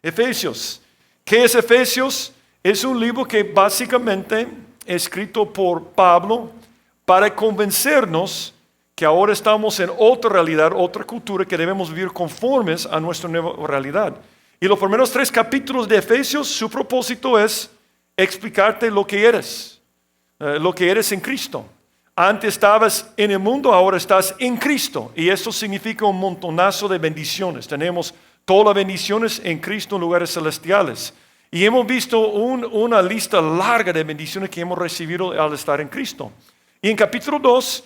Efesios. ¿Qué es Efesios? Es un libro que básicamente es escrito por Pablo para convencernos que ahora estamos en otra realidad, otra cultura, que debemos vivir conformes a nuestra nueva realidad. Y los primeros 3 capítulos de Efesios, su propósito es explicarte lo que eres en Cristo. Antes estabas en el mundo, ahora estás en Cristo. Y eso significa un montonazo de bendiciones. Tenemos todas las bendiciones en Cristo en lugares celestiales. Y hemos visto una lista larga de bendiciones que hemos recibido al estar en Cristo. Y en capítulo 2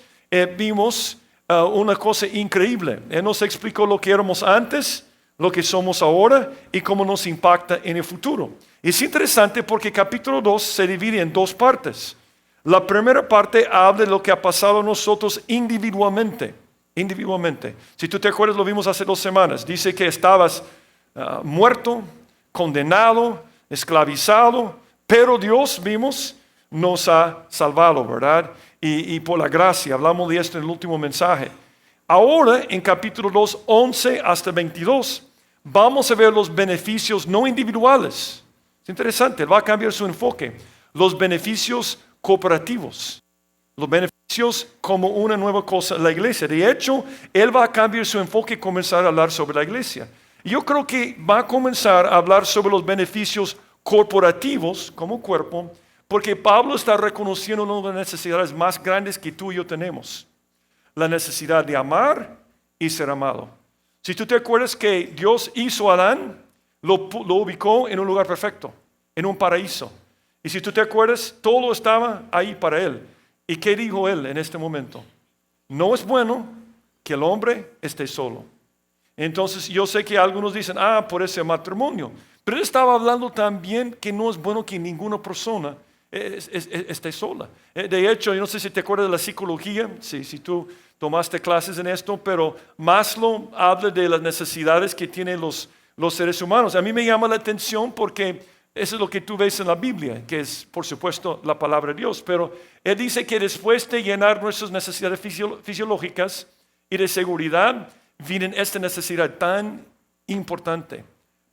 vimos una cosa increíble. Él nos explicó lo que éramos antes, lo que somos ahora y cómo nos impacta en el futuro. Es interesante porque capítulo 2 se divide en 2 partes. La primera parte habla de lo que ha pasado a nosotros individualmente. Si tú te acuerdas, lo vimos hace 2 semanas. Dice que estabas muerto, condenado, esclavizado, pero Dios, vimos, nos ha salvado, ¿verdad? Y por la gracia, hablamos de esto en el último mensaje. Ahora, en capítulo 2, 11 hasta 22, vamos a ver los beneficios no individuales. Es interesante, él va a cambiar su enfoque. Los beneficios cooperativos, los beneficios como una nueva cosa en la iglesia. De hecho, él va a cambiar su enfoque y comenzar a hablar sobre la iglesia. Y yo creo que va a comenzar a hablar sobre los beneficios corporativos como cuerpo, porque Pablo está reconociendo una de las necesidades más grandes que tú y yo tenemos. La necesidad de amar y ser amado. Si tú te acuerdas que Dios hizo a Adán, lo ubicó en un lugar perfecto, en un paraíso. Y si tú te acuerdas, todo estaba ahí para él. ¿Y qué dijo él en este momento? No es bueno que el hombre esté solo. Entonces yo sé que algunos dicen, por ese matrimonio. Pero él estaba hablando también que no es bueno que ninguna persona esté sola. De hecho, yo no sé si te acuerdas de la psicología, si tú tomaste clases en esto, pero Maslow habla de las necesidades que tienen los seres humanos. A mí me llama la atención porque eso es lo que tú ves en la Biblia, que es, por supuesto, la palabra de Dios. Pero él dice que después de llenar nuestras necesidades fisiológicas y de seguridad, viene esta necesidad tan importante,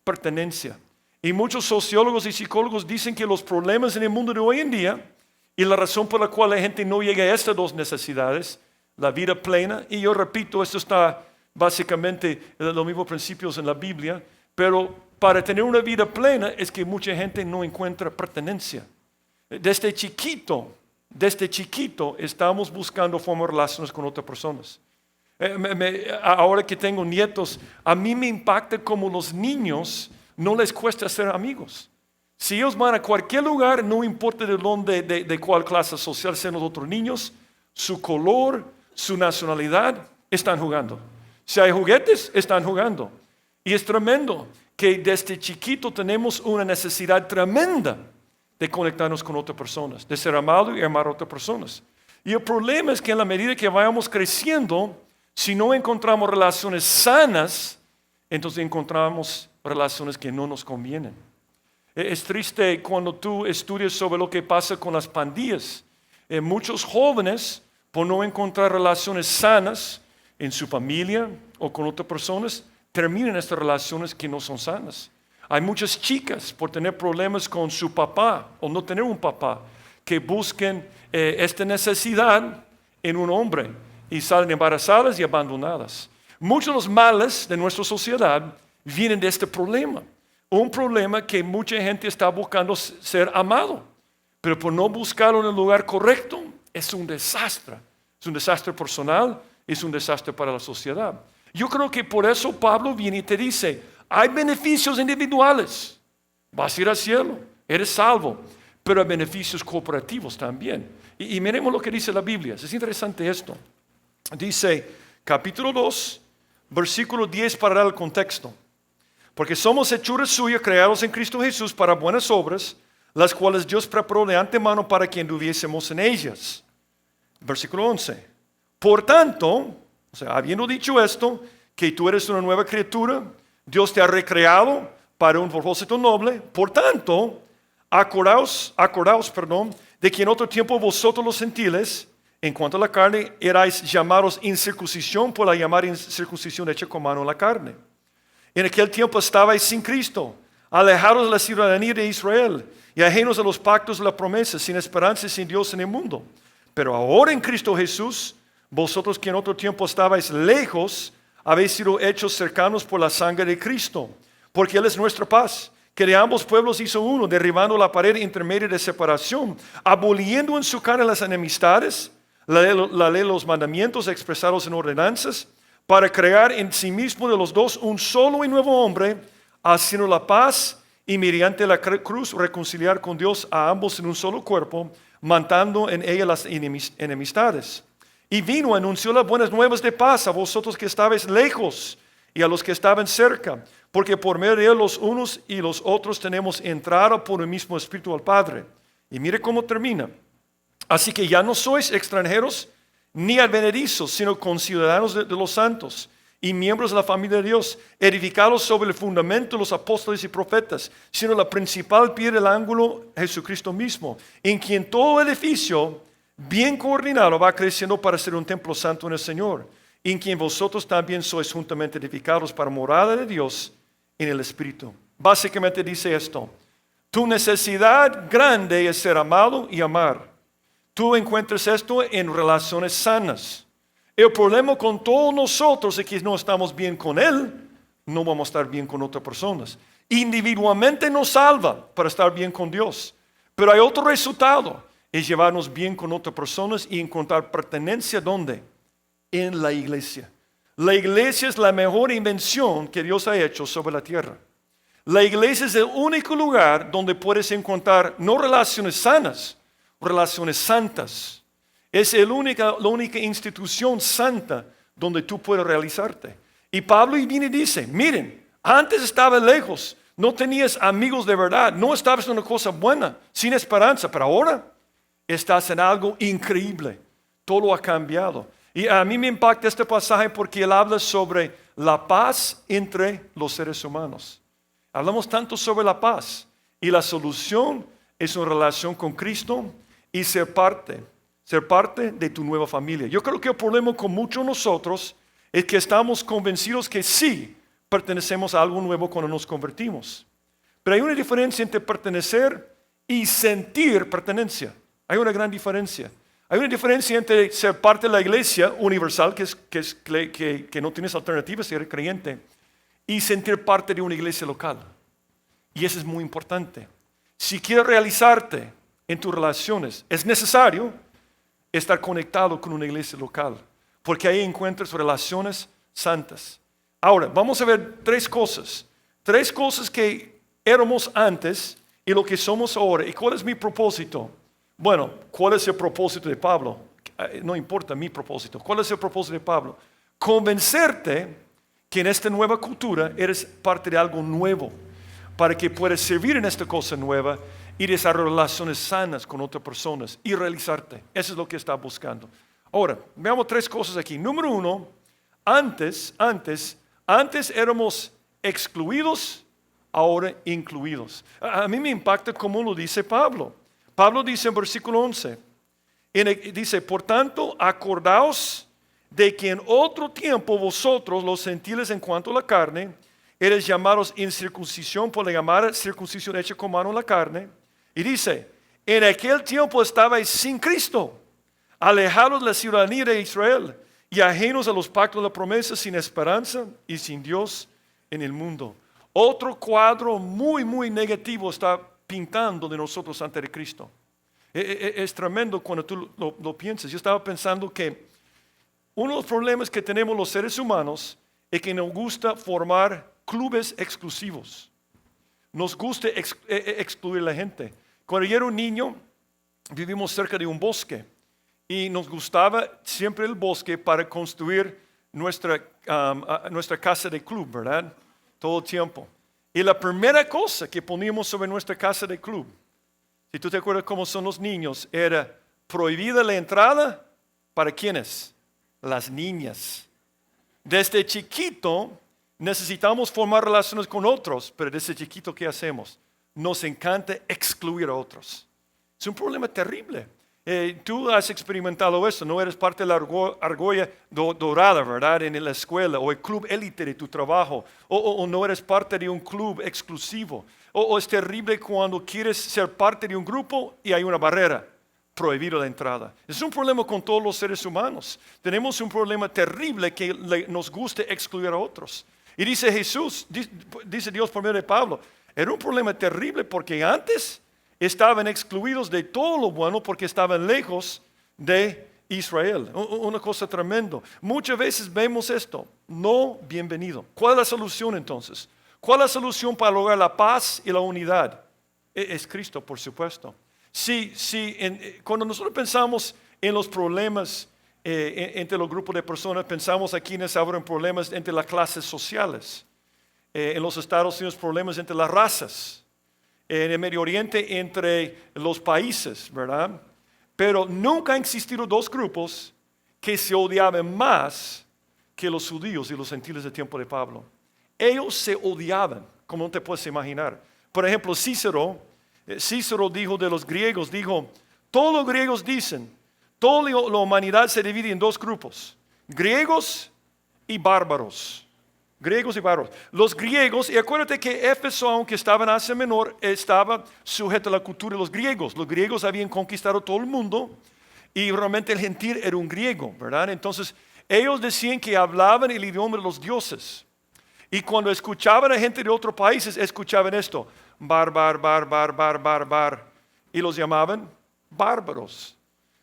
pertenencia. Y muchos sociólogos y psicólogos dicen que los problemas en el mundo de hoy en día y la razón por la cual la gente no llega a estas 2 necesidades, la vida plena, y yo repito, esto está básicamente en los mismos principios en la Biblia, pero para tener una vida plena es que mucha gente no encuentra pertenencia. Desde chiquito estamos buscando formar relaciones con otras personas. Ahora que tengo nietos, a mí me impacta como los niños no les cuesta ser amigos. Si ellos van a cualquier lugar, no importa de dónde, de cuál clase social sean los otros niños, su color, su nacionalidad, están jugando. Si hay juguetes, están jugando. Y es tremendo que desde chiquito tenemos una necesidad tremenda de conectarnos con otras personas, de ser amado y amar a otras personas. Y el problema es que en la medida que vayamos creciendo, si no encontramos relaciones sanas, entonces encontramos relaciones que no nos convienen. Es triste cuando tú estudias sobre lo que pasa con las pandillas. Muchos jóvenes, por no encontrar relaciones sanas en su familia o con otras personas, terminan estas relaciones que no son sanas. Hay muchas chicas por tener problemas con su papá o no tener un papá que busquen esta necesidad en un hombre y salen embarazadas y abandonadas. Muchos de los males de nuestra sociedad vienen de este problema. Un problema que mucha gente está buscando ser amado, pero por no buscarlo en el lugar correcto, es un desastre. Es un desastre personal, es un desastre para la sociedad. Yo creo que por eso Pablo viene y te dice, hay beneficios individuales. Vas a ir al cielo, eres salvo, pero hay beneficios cooperativos también. Y miremos lo que dice la Biblia. Es interesante esto. Dice, capítulo 2, versículo 10 para dar el contexto. Porque somos hechuras suyas, creados en Cristo Jesús para buenas obras, las cuales Dios preparó de antemano para que anduviésemos en ellas. Versículo 11. Por tanto, habiendo dicho esto, que tú eres una nueva criatura, Dios te ha recreado para un propósito noble. Por tanto, acordaos, de que en otro tiempo vosotros los gentiles, en cuanto a la carne, erais llamados incircuncisión por la llamada incircuncisión hecha con mano en la carne. En aquel tiempo estabais sin Cristo, alejados de la ciudadanía de Israel y ajenos a los pactos de la promesa, sin esperanza y sin Dios en el mundo. Pero ahora en Cristo Jesús, vosotros que en otro tiempo estabais lejos, habéis sido hechos cercanos por la sangre de Cristo, porque Él es nuestra paz, que de ambos pueblos hizo uno, derribando la pared intermedia de separación, aboliendo en su carne las enemistades, la ley de los mandamientos expresados en ordenanzas, para crear en sí mismo de los dos un solo y nuevo hombre, haciendo la paz y mediante la cruz reconciliar con Dios a ambos en un solo cuerpo, matando en ella las enemistades. Y vino, anunció las buenas nuevas de paz a vosotros que estabais lejos y a los que estaban cerca, porque por medio de él los unos y los otros tenemos entrada por el mismo Espíritu al Padre. Y mire cómo termina. Así que ya no sois extranjeros ni advenedizos, sino conciudadanos de los santos y miembros de la familia de Dios, edificados sobre el fundamento de los apóstoles y profetas, sino la principal piedra del ángulo, Jesucristo mismo, en quien todo edificio bien coordinado va creciendo para ser un templo santo en el Señor, en quien vosotros también sois juntamente edificados para morada de Dios en el Espíritu. Básicamente dice esto: tu necesidad grande es ser amado y amar. Tú encuentras esto en relaciones sanas. El problema con todos nosotros es que no estamos bien con Él, no vamos a estar bien con otras personas. Individualmente nos salva para estar bien con Dios. Pero hay otro resultado, es llevarnos bien con otras personas y encontrar pertenencia ¿dónde? En la iglesia. La iglesia es la mejor invención que Dios ha hecho sobre la tierra. La iglesia es el único lugar donde puedes encontrar no relaciones sanas, relaciones santas. Es la única institución santa donde tú puedes realizarte. Y Pablo viene y dice, miren, antes estaba lejos, no tenías amigos de verdad, no estabas en una cosa buena, sin esperanza, pero ahora estás en algo increíble. Todo ha cambiado. Y a mí me impacta este pasaje porque él habla sobre la paz entre los seres humanos. Hablamos tanto sobre la paz y la solución es una relación con Cristo y ser parte de tu nueva familia. Yo creo que el problema con muchos de nosotros es que estamos convencidos que sí pertenecemos a algo nuevo cuando nos convertimos. Pero hay una diferencia entre pertenecer y sentir pertenencia. Hay una gran diferencia. Hay una diferencia entre ser parte de la iglesia universal, que no tienes alternativa si eres creyente, y sentir parte de una iglesia local. Y eso es muy importante. Si quieres realizarte en tus relaciones, es necesario estar conectado con una iglesia local, porque ahí encuentras relaciones santas. Ahora, vamos a ver tres cosas que éramos antes y lo que somos ahora. ¿Y cuál es mi propósito? Bueno, ¿cuál es el propósito de Pablo? No importa mi propósito. ¿Cuál es el propósito de Pablo? Convencerte que en esta nueva cultura eres parte de algo nuevo, para que puedas servir en esta cosa nueva y desarrollar relaciones sanas con otras personas y realizarte. Eso es lo que está buscando. Ahora, veamos tres cosas aquí. Número uno, antes éramos excluidos, ahora incluidos. A mí me impacta cómo lo dice Pablo. Pablo dice en versículo 11, dice, por tanto, acordaos de que en otro tiempo vosotros, los gentiles en cuanto a la carne, eres llamados incircuncisión por la llamada circuncisión hecha con mano en la carne. Y dice, en aquel tiempo estabais sin Cristo, alejados de la ciudadanía de Israel y ajenos a los pactos de la promesa, sin esperanza y sin Dios en el mundo. Otro cuadro muy, muy negativo está pintando de nosotros ante de Cristo. Es tremendo cuando tú lo piensas. Yo estaba pensando que uno de los problemas que tenemos los seres humanos es que nos gusta formar clubes exclusivos. Nos gusta excluir a la gente. Cuando yo era un niño, vivimos cerca de un bosque y nos gustaba siempre el bosque para construir nuestra casa de club, ¿verdad? Todo el tiempo. Y la primera cosa que poníamos sobre nuestra casa de club, si tú te acuerdas cómo son los niños, era prohibida la entrada para ¿quiénes? Las niñas. Desde chiquito necesitamos formar relaciones con otros, pero desde chiquito ¿qué hacemos? Nos encanta excluir a otros. Es un problema terrible. Tú has experimentado esto, no eres parte de la argolla dorada, ¿verdad? En la escuela o el club élite de tu trabajo, o no eres parte de un club exclusivo, o es terrible cuando quieres ser parte de un grupo y hay una barrera, prohibido la entrada. Es un problema con todos los seres humanos. Tenemos un problema terrible que nos gusta excluir a otros. Y dice Jesús, dice Dios por medio de Pablo, era un problema terrible porque antes estaban excluidos de todo lo bueno porque estaban lejos de Israel. Una cosa tremenda. Muchas veces vemos esto, no bienvenido. ¿Cuál es la solución entonces? ¿Cuál es la solución para lograr la paz y la unidad? Es Cristo, por supuesto. Cuando nosotros pensamos en los problemas entre los grupos de personas, pensamos aquí en El Salvador en problemas entre las clases sociales. En los Estados Unidos problemas entre las razas. En el Medio Oriente entre los países, ¿verdad? Pero nunca han existido dos grupos que se odiaban más que los judíos y los gentiles del tiempo de Pablo. Ellos se odiaban, como no te puedes imaginar. Por ejemplo, Cícero dijo de los griegos, dijo, todos los griegos dicen, toda la humanidad se divide en dos grupos, griegos y bárbaros. Griegos y bárbaros. Los griegos, y acuérdate que Éfeso, aunque estaba en Asia Menor, estaba sujeto a la cultura de los griegos. Los griegos habían conquistado todo el mundo y realmente el gentil era un griego, ¿verdad? Entonces, ellos decían que hablaban el idioma de los dioses. Y cuando escuchaban a gente de otros países, escuchaban esto, bar. Y los llamaban bárbaros.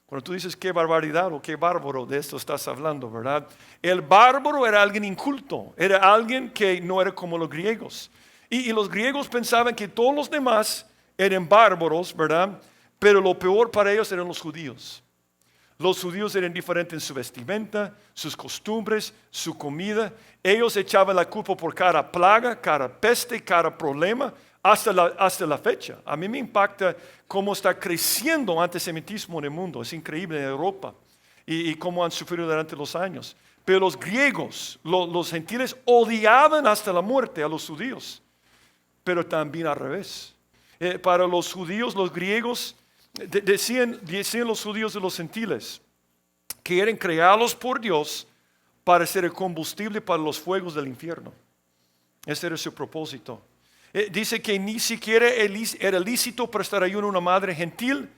Cuando tú dices qué barbaridad o qué bárbaro, de esto estás hablando, ¿verdad? El bárbaro era alguien inculto, era alguien que no era como los griegos. Y los griegos pensaban que todos los demás eran bárbaros, ¿verdad? Pero lo peor para ellos eran los judíos. Los judíos eran diferentes en su vestimenta, sus costumbres, su comida. Ellos echaban la culpa por cada plaga, cada peste, cada problema. Hasta la fecha. A mí me impacta cómo está creciendo el antisemitismo en el mundo. Es increíble en Europa y cómo han sufrido durante los años. Pero los griegos, los gentiles odiaban hasta la muerte a los judíos. Pero también al revés. Para los judíos, los griegos, decían los judíos de los gentiles que eran creados por Dios para ser el combustible para los fuegos del infierno. Ese era su propósito. Dice que ni siquiera era lícito prestar ayuno a una madre gentil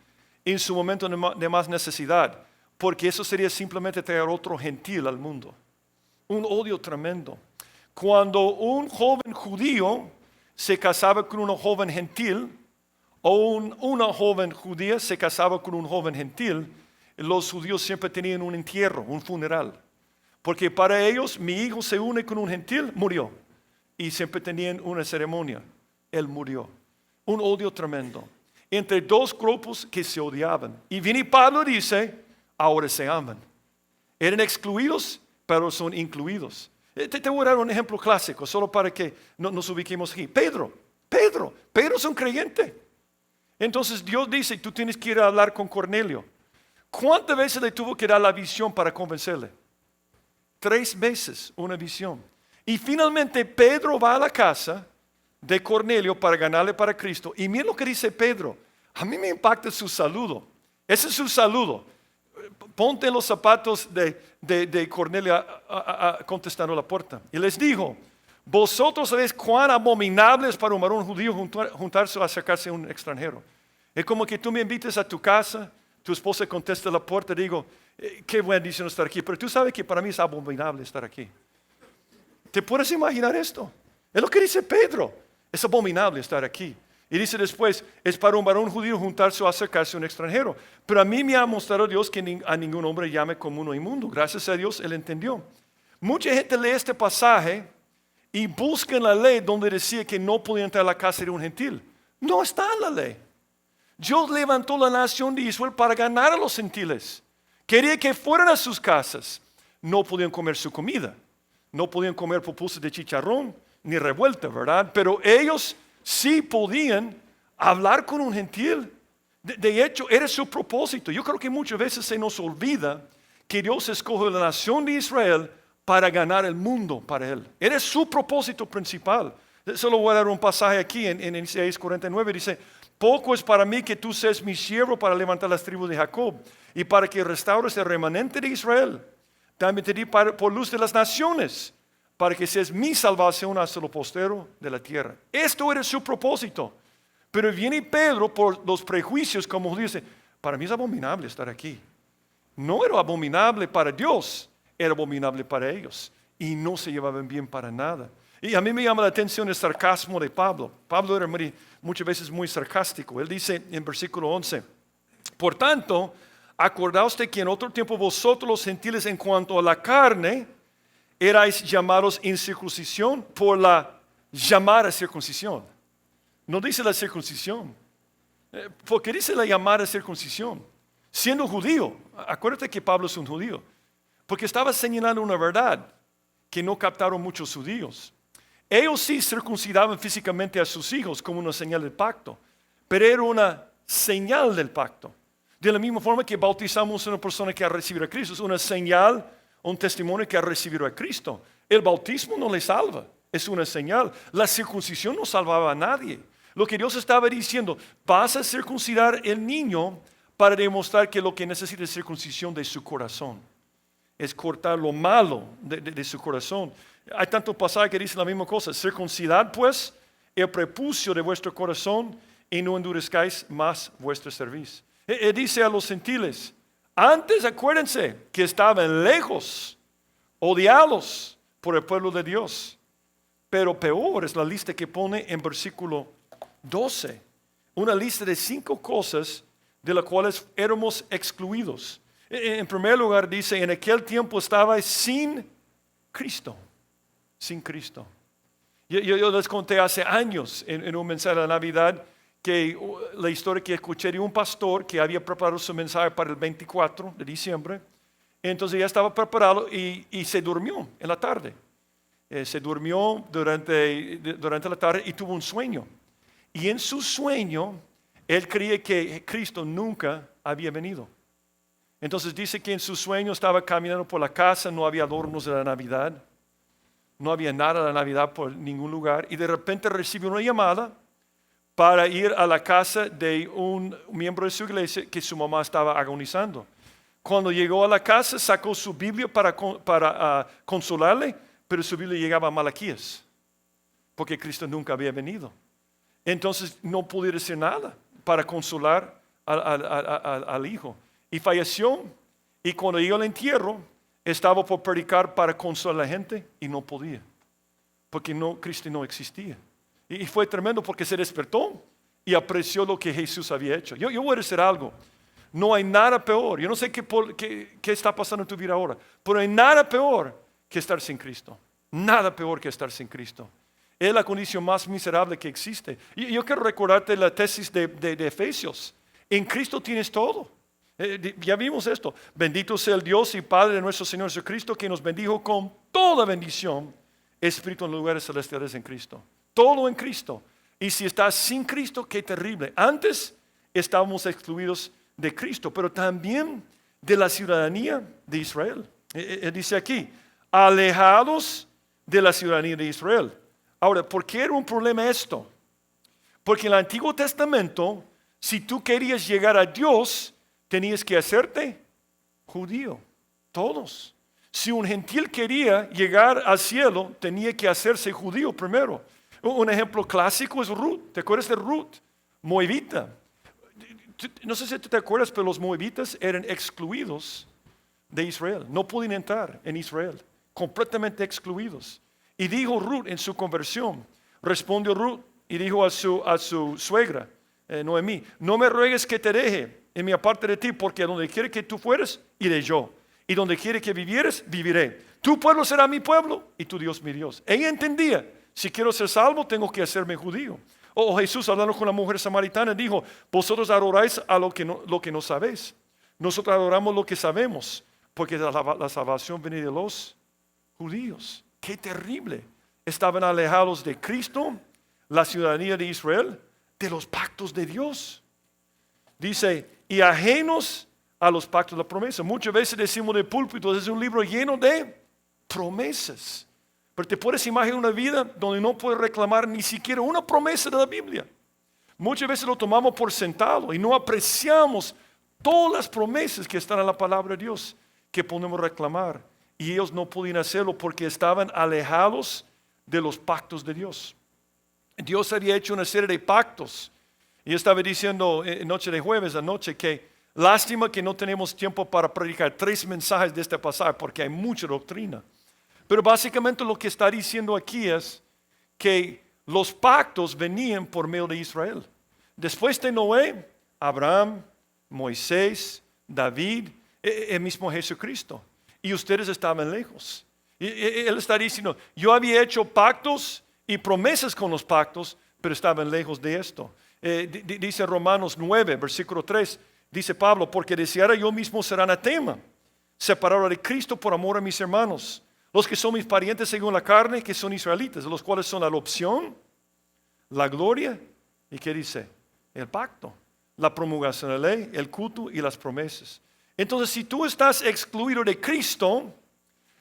en su momento de más necesidad, porque eso sería simplemente traer otro gentil al mundo. Un odio tremendo. Cuando un joven judío se casaba con una joven gentil, o una joven judía se casaba con un joven gentil, los judíos siempre tenían un entierro, un funeral. Porque para ellos, mi hijo se une con un gentil, murió. Y siempre tenían una ceremonia. Él murió. Un odio tremendo. Entre dos grupos que se odiaban. Y viene Pablo y dice, ahora se aman. Eran excluidos, pero son incluidos. Te voy a dar un ejemplo clásico, solo para que nos ubiquemos aquí. Pedro es un creyente. Entonces Dios dice, tú tienes que ir a hablar con Cornelio. ¿Cuántas veces le tuvo que dar la visión para convencerle? 3 veces una visión. Y finalmente Pedro va a la casa de Cornelio para ganarle para Cristo. Y mira lo que dice Pedro. A mí me impacta su saludo. Ese es su saludo. Ponte en los zapatos de Cornelio contestando la puerta. Y les dijo, vosotros sabéis cuán abominable es para un varón judío juntarse o acercarse a un extranjero. Es como que tú me invites a tu casa, tu esposa contesta la puerta y digo, qué bendición estar aquí. Pero tú sabes que para mí es abominable estar aquí. ¿Te puedes imaginar esto? Es lo que dice Pedro. Es abominable estar aquí. Y dice después, es para un varón judío juntarse o acercarse a un extranjero. Pero a mí me ha mostrado Dios que a ningún hombre llame común o inmundo. Gracias a Dios, él entendió. Mucha gente lee este pasaje y busca en la ley donde decía que no podía entrar a la casa de un gentil. No está en la ley. Dios levantó la nación de Israel para ganar a los gentiles. Quería que fueran a sus casas. No podían comer su comida. No podían comer pupusas de chicharrón ni revuelta, ¿verdad? Pero ellos sí podían hablar con un gentil. De hecho, era su propósito. Yo creo que muchas veces se nos olvida que Dios escogió la nación de Israel para ganar el mundo para Él. Era su propósito principal. Solo voy a dar un pasaje aquí en Isaías 49. Dice, poco es para mí que tú seas mi siervo para levantar las tribus de Jacob y para que restaures el remanente de Israel. También te di por luz de las naciones, para que seas mi salvación hasta lo postero de la tierra. Esto era su propósito. Pero viene Pedro por los prejuicios, como dice, para mí es abominable estar aquí. No era abominable para Dios, era abominable para ellos. Y no se llevaban bien para nada. Y a mí me llama la atención el sarcasmo de Pablo. Pablo era muchas veces muy sarcástico. Él dice en versículo 11, por tanto, acordaos de que en otro tiempo vosotros los gentiles en cuanto a la carne, erais llamados incircuncisión por la llamada circuncisión. No dice la circuncisión. ¿Por qué dice la llamada circuncisión? Siendo judío, acuérdate que Pablo es un judío, porque estaba señalando una verdad que no captaron muchos judíos. Ellos sí circuncidaban físicamente a sus hijos como una señal del pacto, pero era una señal del pacto. De la misma forma que bautizamos a una persona que ha recibido a Cristo, es una señal, un testimonio que ha recibido a Cristo. El bautismo no le salva, es una señal. La circuncisión no salvaba a nadie. Lo que Dios estaba diciendo, vas a circuncidar el niño para demostrar que lo que necesita es circuncisión de su corazón. Es cortar lo malo de su corazón. Hay tanto pasaje que dice la misma cosa. Circuncidad pues el prepucio de vuestro corazón y no endurezcáis más vuestra cerviz. Dice a los gentiles, antes acuérdense que estaban lejos, odiados por el pueblo de Dios. Pero peor es la lista que pone en versículo 12. Una lista de 5 cosas de las cuales éramos excluidos. En primer lugar dice, en aquel tiempo estabais sin Cristo. Sin Cristo. Yo les conté hace años en un mensaje de Navidad que la historia que escuché de un pastor que había preparado su mensaje para el 24 de diciembre. Entonces ya estaba preparado y se durmió en la tarde. Se durmió durante la tarde y tuvo un sueño. Y en su sueño, él creía que Cristo nunca había venido. Entonces dice que en su sueño estaba caminando por la casa, no había adornos de la Navidad, no había nada de la Navidad por ningún lugar, y de repente recibe una llamada para ir a la casa de un miembro de su iglesia que su mamá estaba agonizando. Cuando llegó a la casa, sacó su Biblia para consolarle, pero su Biblia llegaba a Malaquías, porque Cristo nunca había venido. Entonces no pudo decir nada para consolar al hijo. Y falleció, y cuando llegó al entierro, estaba por predicar para consolar a la gente y no podía, porque Cristo no existía. Y fue tremendo porque se despertó y apreció lo que Jesús había hecho. Yo voy a decir algo, no hay nada peor, yo no sé qué está pasando en tu vida ahora, pero hay nada peor que estar sin Cristo, nada peor que estar sin Cristo. Es la condición más miserable que existe. Y yo quiero recordarte la tesis de Efesios, en Cristo tienes todo. Ya vimos esto. Bendito sea el Dios y Padre de nuestro Señor Jesucristo, que nos bendijo con toda bendición, espíritu en lugares celestiales en Cristo. Todo en Cristo. Y si estás sin Cristo, qué terrible. Antes estábamos excluidos de Cristo, pero también de la ciudadanía de Israel. Dice aquí, alejados de la ciudadanía de Israel. Ahora, ¿por qué era un problema esto? Porque en el Antiguo Testamento, si tú querías llegar a Dios, tenías que hacerte judío, todos. Si un gentil quería llegar al cielo, tenía que hacerse judío primero. Un ejemplo clásico es Ruth. ¿Te acuerdas de Ruth? Moabita. No sé si tú te acuerdas, pero los moabitas eran excluidos de Israel. No podían entrar en Israel. Completamente excluidos. Y dijo Ruth en su conversión, respondió Ruth y dijo a su suegra, Noemí, no me ruegues que te deje en mi aparte de ti, porque donde quiere que tú fueres, iré yo. Y donde quiere que vivieres, viviré. Tu pueblo será mi pueblo y tu Dios mi Dios. Ella entendía, si quiero ser salvo, tengo que hacerme judío. O Jesús, hablando con la mujer samaritana, dijo, vosotros adoráis a lo que no sabéis. Nosotros adoramos lo que sabemos, porque la salvación viene de los judíos. ¡Qué terrible! Estaban alejados de Cristo, la ciudadanía de Israel, de los pactos de Dios. Dice, y ajenos a los pactos de la promesa. Muchas veces decimos de púlpito, es un libro lleno de promesas. Pero te puedes imaginar una vida donde no puedes reclamar ni siquiera una promesa de la Biblia. Muchas veces lo tomamos por sentado y no apreciamos todas las promesas que están en la palabra de Dios que podemos reclamar. Y ellos no podían hacerlo porque estaban alejados de los pactos de Dios. Dios había hecho una serie de pactos. Y yo estaba diciendo noche de jueves anoche que lástima que no tenemos tiempo para predicar 3 mensajes de este pasaje porque hay mucha doctrina. Pero básicamente lo que está diciendo aquí es que los pactos venían por medio de Israel. Después de Noé, Abraham, Moisés, David, el mismo Jesucristo. Y ustedes estaban lejos. Y él está diciendo, yo había hecho pactos y promesas con los pactos, pero estaban lejos de esto. Dice Romanos 9, versículo 3, dice Pablo, porque deseara yo mismo ser anatema, separado de Cristo por amor a mis hermanos, los que son mis parientes según la carne, que son israelitas, los cuales son la adopción, la gloria, ¿y qué dice? El pacto, la promulgación de la ley, el culto y las promesas. Entonces, si tú estás excluido de Cristo,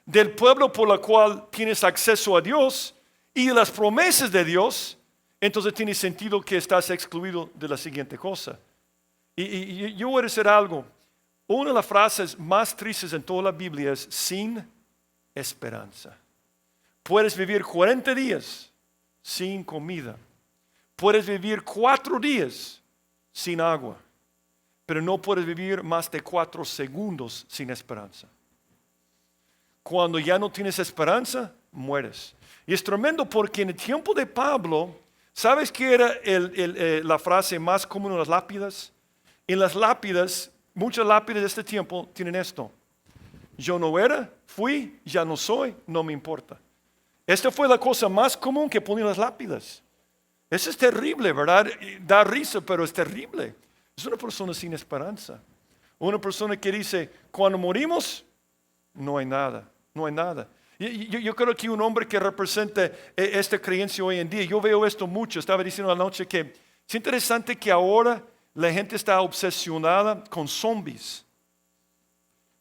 del pueblo por el cual tienes acceso a Dios y de las promesas de Dios, entonces tiene sentido que estás excluido de la siguiente cosa. Y yo voy a decir algo. Una de las frases más tristes en toda la Biblia es sin esperanza. Puedes vivir 40 días sin comida. Puedes vivir 4 días sin agua. Pero no puedes vivir más de 4 segundos sin esperanza. Cuando ya no tienes esperanza, mueres. Y es tremendo porque en el tiempo de Pablo, ¿sabes qué era la frase más común en las lápidas? En las lápidas, muchas lápidas de este tiempo tienen esto. Yo no era, fui, ya no soy, no me importa. Esta fue la cosa más común que ponían las lápidas. Eso es terrible, ¿verdad? Da risa, pero es terrible. Es una persona sin esperanza. Una persona que dice, cuando morimos, no hay nada, no hay nada. Yo creo que un hombre que representa esta creencia hoy en día, yo veo esto mucho, estaba diciendo anoche que es interesante que ahora la gente está obsesionada con zombies.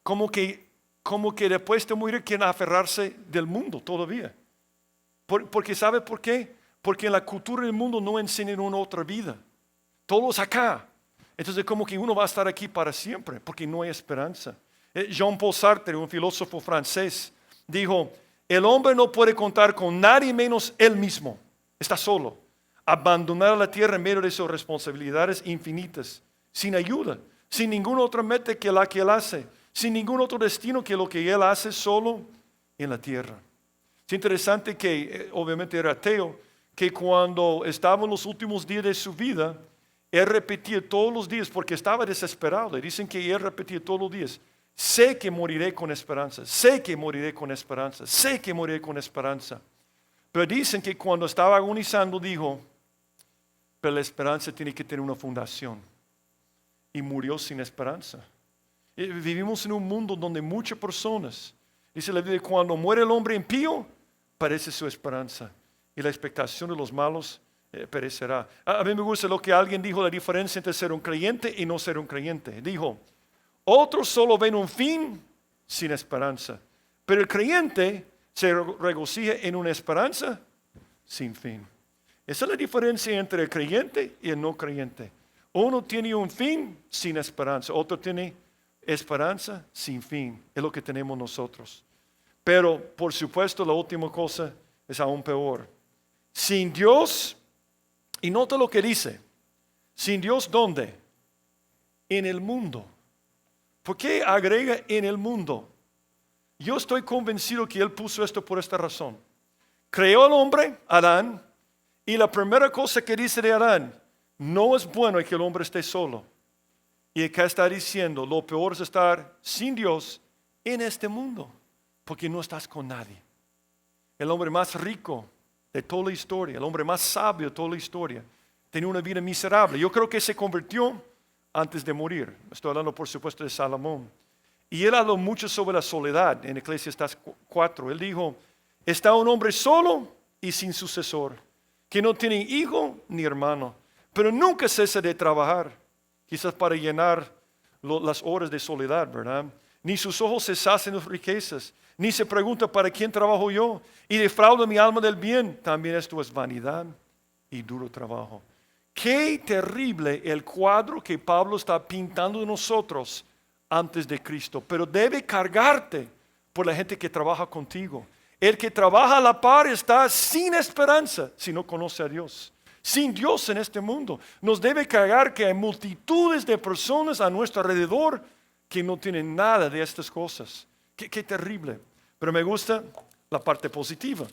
Como que después de morir quieren aferrarse del mundo todavía. Porque ¿sabe por qué? Porque en la cultura del mundo no enseñan una otra vida. Todos acá. Entonces como que uno va a estar aquí para siempre, porque no hay esperanza. Jean-Paul Sartre, un filósofo francés, dijo, el hombre no puede contar con nadie menos él mismo. Está solo. Abandonar la tierra en medio de sus responsabilidades infinitas, sin ayuda, sin ninguna otra meta que la que él hace, sin ningún otro destino que lo que él hace solo en la tierra. Es interesante que, obviamente era ateo, que cuando estaba en los últimos días de su vida, él repetía todos los días, porque estaba desesperado, y dicen que él repetía todos los días, sé que moriré con esperanza, sé que moriré con esperanza, sé que moriré con esperanza. Pero dicen que cuando estaba agonizando dijo, pero la esperanza tiene que tener una fundación. Y murió sin esperanza. Y vivimos en un mundo donde muchas personas, dice la Biblia, cuando muere el hombre impío, parece su esperanza. Y la expectación de los malos perecerá. A mí me gusta lo que alguien dijo, la diferencia entre ser un creyente y no ser un creyente. Dijo, otros solo ven un fin sin esperanza, pero el creyente se regocija en una esperanza sin fin. Esa es la diferencia entre el creyente y el no creyente. Uno tiene un fin sin esperanza, otro tiene esperanza sin fin. Es lo que tenemos nosotros. Pero, por supuesto, la última cosa es aún peor. Sin Dios, y nota lo que dice, sin Dios, ¿dónde? En el mundo. ¿Por qué agrega en el mundo? Yo estoy convencido que Él puso esto por esta razón. Creó al hombre, Adán, y la primera cosa que dice de Adán, no es bueno que el hombre esté solo. Y acá está diciendo, lo peor es estar sin Dios en este mundo, porque no estás con nadie. El hombre más rico de toda la historia, el hombre más sabio de toda la historia, tenía una vida miserable. Yo creo que se convirtió antes de morir. Estoy hablando, por supuesto, de Salomón. Y él habló mucho sobre la soledad en Eclesiastés 4. Él dijo, está un hombre solo y sin sucesor, que no tiene hijo ni hermano, pero nunca cesa de trabajar, quizás para llenar las horas de soledad, ¿verdad? Ni sus ojos se sacian de riquezas, ni se pregunta para quién trabajo yo, y defrauda mi alma del bien. También esto es vanidad y duro trabajo. Qué terrible el cuadro que Pablo está pintando de nosotros antes de Cristo, pero debe cargarte por la gente que trabaja contigo. El que trabaja a la par está sin esperanza si no conoce a Dios. Sin Dios en este mundo. Nos debe cargar que hay multitudes de personas a nuestro alrededor que no tienen nada de estas cosas. Qué terrible. Pero me gusta la parte positiva.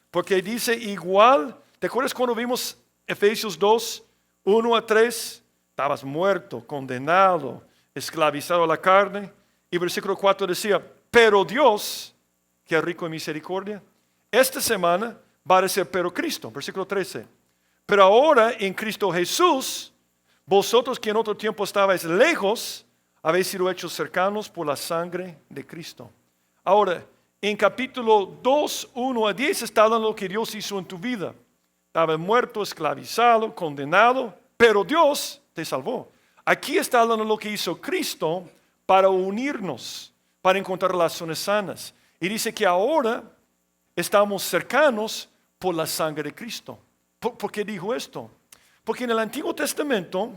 Porque dice igual, ¿te acuerdas cuando vimos Efesios 2, 1 a 3? Estabas muerto, condenado, esclavizado a la carne. Y versículo 4 decía, pero Dios, que es rico en misericordia, esta semana va a decir, pero Cristo, versículo 13. Pero ahora en Cristo Jesús, vosotros que en otro tiempo estabais lejos, habéis sido hechos cercanos por la sangre de Cristo. Ahora, en capítulo 2, 1 a 10 está hablando de lo que Dios hizo en tu vida. Estabas muerto, esclavizado, condenado, pero Dios te salvó. Aquí está hablando de lo que hizo Cristo para unirnos, para encontrar relaciones sanas. Y dice que ahora estamos cercanos por la sangre de Cristo. ¿Por qué dijo esto? Porque en el Antiguo Testamento,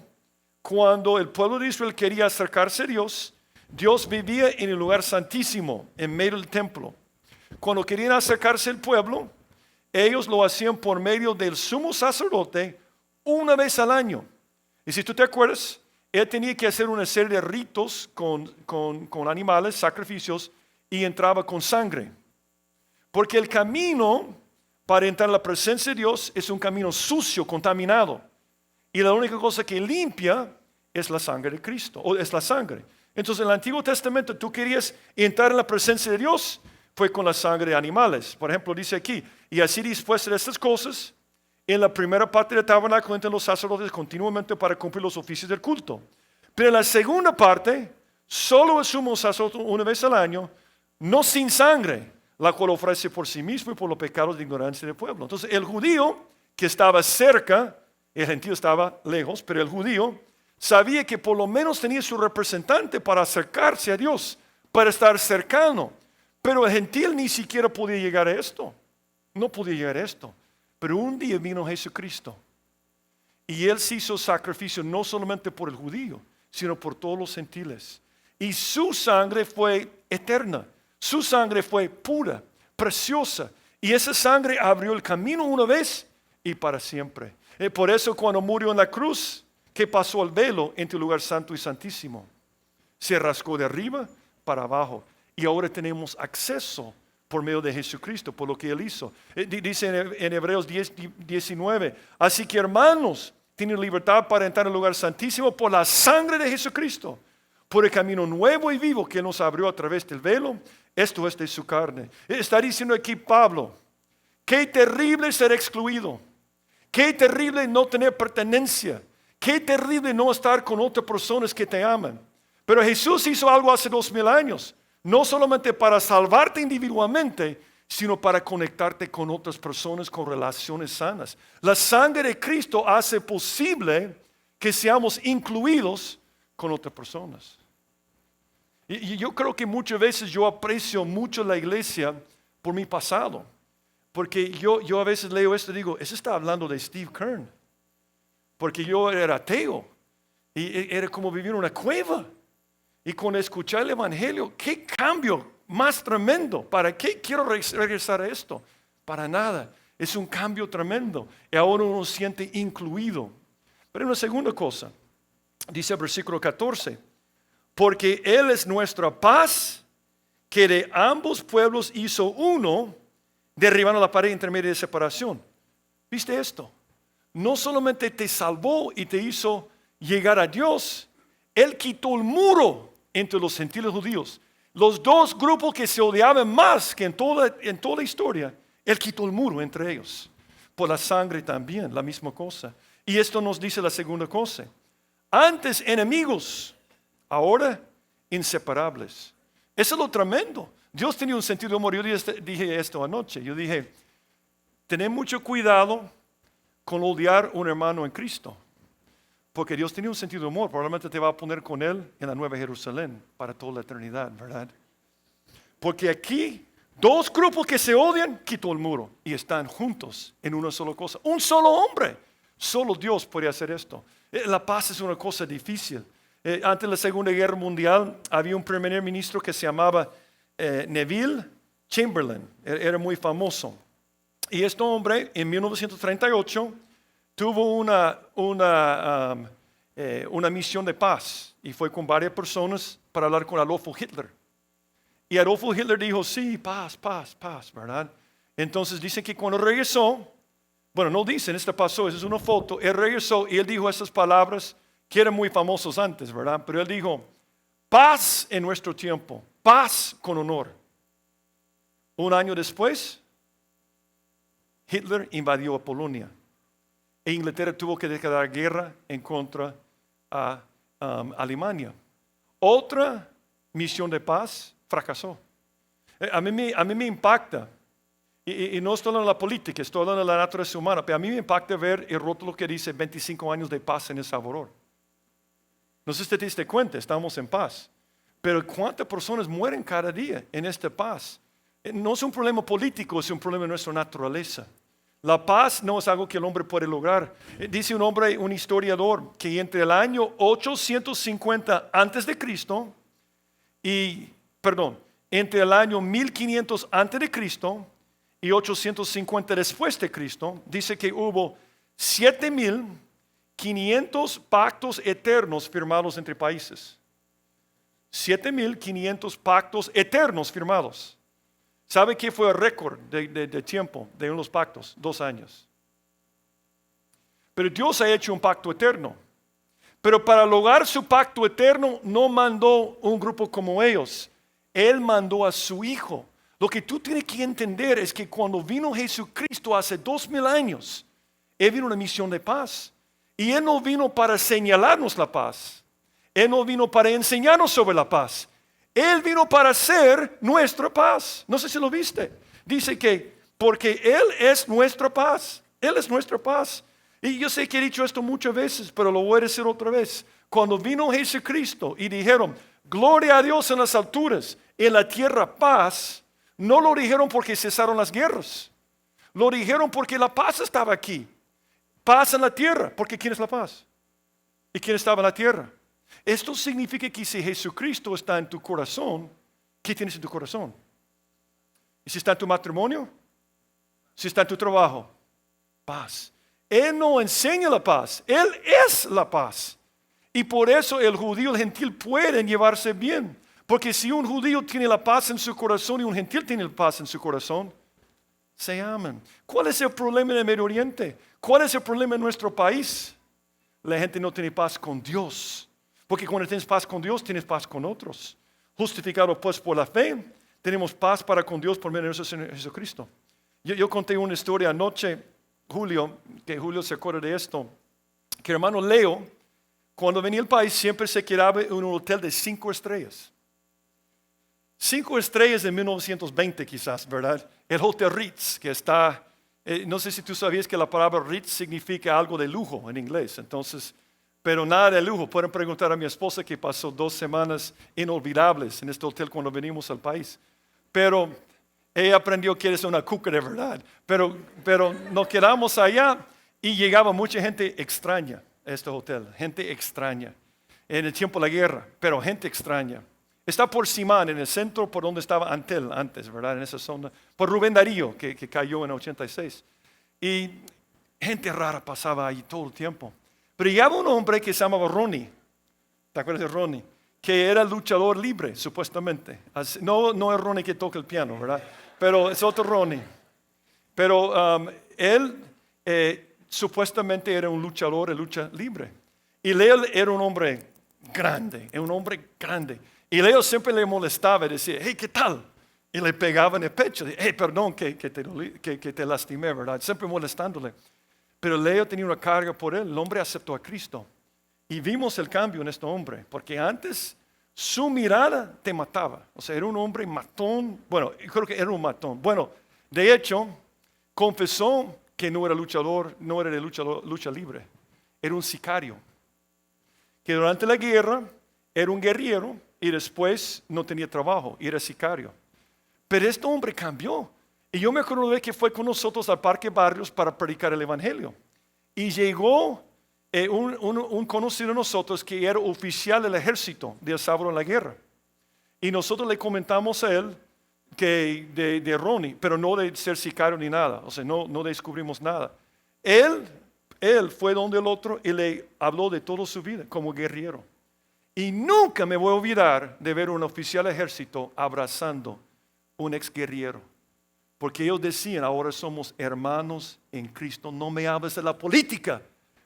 cuando el pueblo de Israel quería acercarse a Dios, Dios vivía en el lugar santísimo, en medio del templo. Cuando querían acercarse al pueblo, ellos lo hacían por medio del sumo sacerdote una vez al año. Y si tú te acuerdas, él tenía que hacer una serie de ritos con animales, sacrificios, y entraba con sangre. Porque el camino para entrar en la presencia de Dios es un camino sucio, contaminado. Y la única cosa que limpia es la sangre de Cristo, o es la sangre. Entonces en el Antiguo Testamento tú querías entrar en la presencia de Dios, fue con la sangre de animales. Por ejemplo, dice aquí, y así dispuestas de estas cosas, en la primera parte del tabernáculo entran los sacerdotes continuamente para cumplir los oficios del culto. Pero en la segunda parte, solo el sumo sacerdote una vez al año, no sin sangre, la cual ofrece por sí mismo y por los pecados de ignorancia del pueblo. Entonces el judío que estaba cerca, el gentío estaba lejos, pero el judío sabía que por lo menos tenía su representante para acercarse a Dios, para estar cercano. Pero el gentil ni siquiera podía llegar a esto. No podía llegar a esto. Pero un día vino Jesucristo y Él se hizo sacrificio no solamente por el judío, sino por todos los gentiles. Y su sangre fue eterna. Su sangre fue pura, preciosa. Y esa sangre abrió el camino una vez y para siempre. Por eso cuando murió en la cruz, ¿qué pasó al velo entre el lugar santo y santísimo? Se rascó de arriba para abajo. Y ahora tenemos acceso por medio de Jesucristo, por lo que Él hizo. Dice en Hebreos 10, 19, así que hermanos, tienen libertad para entrar en el lugar santísimo por la sangre de Jesucristo, por el camino nuevo y vivo que nos abrió a través del velo, esto es de su carne. Está diciendo aquí Pablo, qué terrible ser excluido, qué terrible no tener pertenencia, qué terrible no estar con otras personas que te aman. Pero Jesús hizo algo hace 2000 años, no solamente para salvarte individualmente, sino para conectarte con otras personas con relaciones sanas. La sangre de Cristo hace posible que seamos incluidos con otras personas. Y yo creo que muchas veces yo aprecio mucho la iglesia por mi pasado. Porque yo a veces leo esto y digo, eso está hablando de Steve Kern. Porque yo era ateo. Y era como vivir en una cueva. Y con escuchar el evangelio, ¿qué cambio más tremendo? ¿Para qué quiero regresar a esto? Para nada. Es un cambio tremendo. Y ahora uno se siente incluido. Pero una segunda cosa. Dice el versículo 14. Porque Él es nuestra paz, que de ambos pueblos hizo uno, derribando la pared intermedia de separación. ¿Viste esto? No solamente te salvó y te hizo llegar a Dios, Él quitó el muro entre los gentiles judíos. Los dos grupos que se odiaban más que en toda la historia, Él quitó el muro entre ellos. Por la sangre también, la misma cosa. Y esto nos dice la segunda cosa. Antes enemigos, ahora inseparables. Eso es lo tremendo. Dios tenía un sentido de humor. Yo dije esto anoche. Yo dije, tened mucho cuidado con odiar a un hermano en Cristo. Porque Dios tenía un sentido de humor. Probablemente te va a poner con Él en la Nueva Jerusalén para toda la eternidad, ¿verdad? Porque aquí, dos grupos que se odian, quitó el muro y están juntos en una sola cosa. Un solo hombre. Solo Dios puede hacer esto. La paz es una cosa difícil. Antes de la Segunda Guerra Mundial había un primer ministro que se llamaba Neville Chamberlain. Era muy famoso. Y este hombre en 1938 tuvo una misión de paz y fue con varias personas para hablar con Adolfo Hitler. Y Adolfo Hitler dijo, sí, paz, paz, paz, ¿verdad? Entonces dicen que cuando regresó, bueno, no dicen, esto pasó, esa es una foto, él regresó y él dijo esas palabras que eran muy famosos antes, ¿verdad? Pero él dijo, paz en nuestro tiempo, paz con honor. Un año después, Hitler invadió a Polonia e Inglaterra tuvo que declarar guerra en contra a Alemania. Otra misión de paz fracasó. A mí me impacta, y no estoy hablando de la política, estoy hablando de la naturaleza humana, pero a mí me impacta ver el rótulo que dice 25 años de paz en El Salvador. No sé si te diste cuenta, estamos en paz. Pero ¿cuántas personas mueren cada día en esta paz? No es un problema político, es un problema de nuestra naturaleza. La paz no es algo que el hombre puede lograr. Dice un hombre, un historiador, que entre el año 850 antes de Cristo entre el año 1500 antes de Cristo y 850 después de Cristo, dice que hubo 7,500 pactos eternos firmados entre países. 7,500 pactos eternos firmados. ¿Sabe qué fue el récord de tiempo de unos pactos? 2 años. Pero Dios ha hecho un pacto eterno. Pero para lograr su pacto eterno no mandó un grupo como ellos. Él mandó a su Hijo. Lo que tú tienes que entender es que cuando vino Jesucristo hace 2000 años, Él vino a una misión de paz. Y Él no vino para señalarnos la paz. Él no vino para enseñarnos sobre la paz. Él vino para ser nuestra paz. No sé si lo viste. Dice que porque Él es nuestra paz. Él es nuestra paz. Y yo sé que he dicho esto muchas veces, pero lo voy a decir otra vez. Cuando vino Jesucristo y dijeron, gloria a Dios en las alturas, en la tierra paz, no lo dijeron porque cesaron las guerras. Lo dijeron porque la paz estaba aquí. Paz en la tierra, porque ¿quién es la paz? ¿Y quién estaba en la tierra? Esto significa que si Jesucristo está en tu corazón, ¿qué tienes en tu corazón? ¿Y si está en tu matrimonio? ¿Si está en tu trabajo? Paz. Él no enseña la paz, Él es la paz. Y por eso el judío y el gentil pueden llevarse bien. Porque si un judío tiene la paz en su corazón y un gentil tiene la paz en su corazón, se aman. ¿Cuál es el problema en el Medio Oriente? ¿Cuál es el problema en nuestro país? La gente no tiene paz con Dios. Porque cuando tienes paz con Dios, tienes paz con otros. Justificado pues por la fe, tenemos paz para con Dios por medio de nuestro Señor Jesucristo. Yo conté una historia anoche, que Julio se acuerda de esto, que hermano Leo, cuando venía al país, siempre se quedaba en un hotel de 5 estrellas. 5 estrellas de 1920 quizás, ¿verdad? El Hotel Ritz, que está, no sé si tú sabías que la palabra Ritz significa algo de lujo en inglés, entonces, pero nada de lujo. Pueden preguntar a mi esposa que pasó 2 semanas inolvidables en este hotel cuando venimos al país. Pero ella aprendió que eres una cuca de verdad. Pero nos quedamos allá y llegaba mucha gente extraña a este hotel, gente extraña. En el tiempo de la guerra, pero gente extraña. Está por Simán, en el centro por donde estaba Antel antes, ¿verdad? En esa zona. Por Rubén Darío, que cayó en 86. Y gente rara pasaba ahí todo el tiempo. Pero llegaba un hombre que se llamaba Ronnie. ¿Te acuerdas de Ronnie? Que era luchador libre, supuestamente. No es Ronnie que toca el piano, ¿verdad? Pero es otro Ronnie. Pero él supuestamente era un luchador de lucha libre. Y Leo era un hombre grande, Y Leo siempre le molestaba y decía, hey, ¿qué tal? Y le pegaba en el pecho. Hey, perdón que te lastimé, ¿verdad? Siempre molestándole. Pero Leo tenía una carga por él. El hombre aceptó a Cristo. Y vimos el cambio en este hombre. Porque antes su mirada te mataba. O sea, era un hombre matón. Bueno, creo que era un matón. Bueno, de hecho, confesó que no era luchador, no era de lucha libre. Era un sicario. Que durante la guerra era un guerrillero y después no tenía trabajo y era sicario. Pero este hombre cambió. Y yo me acuerdo de que fue con nosotros al Parque Barrios para predicar el Evangelio. Y llegó un conocido de nosotros que era oficial del ejército de El Salvador en la guerra. Y nosotros le comentamos a él que de Ronnie, pero no de ser sicario ni nada, o sea, no descubrimos nada. Él fue donde el otro y le habló de toda su vida como guerrero. Y nunca me voy a olvidar de ver un oficial del ejército abrazando un ex guerrero. Porque ellos decían, ahora somos hermanos en Cristo, no me hables de la política.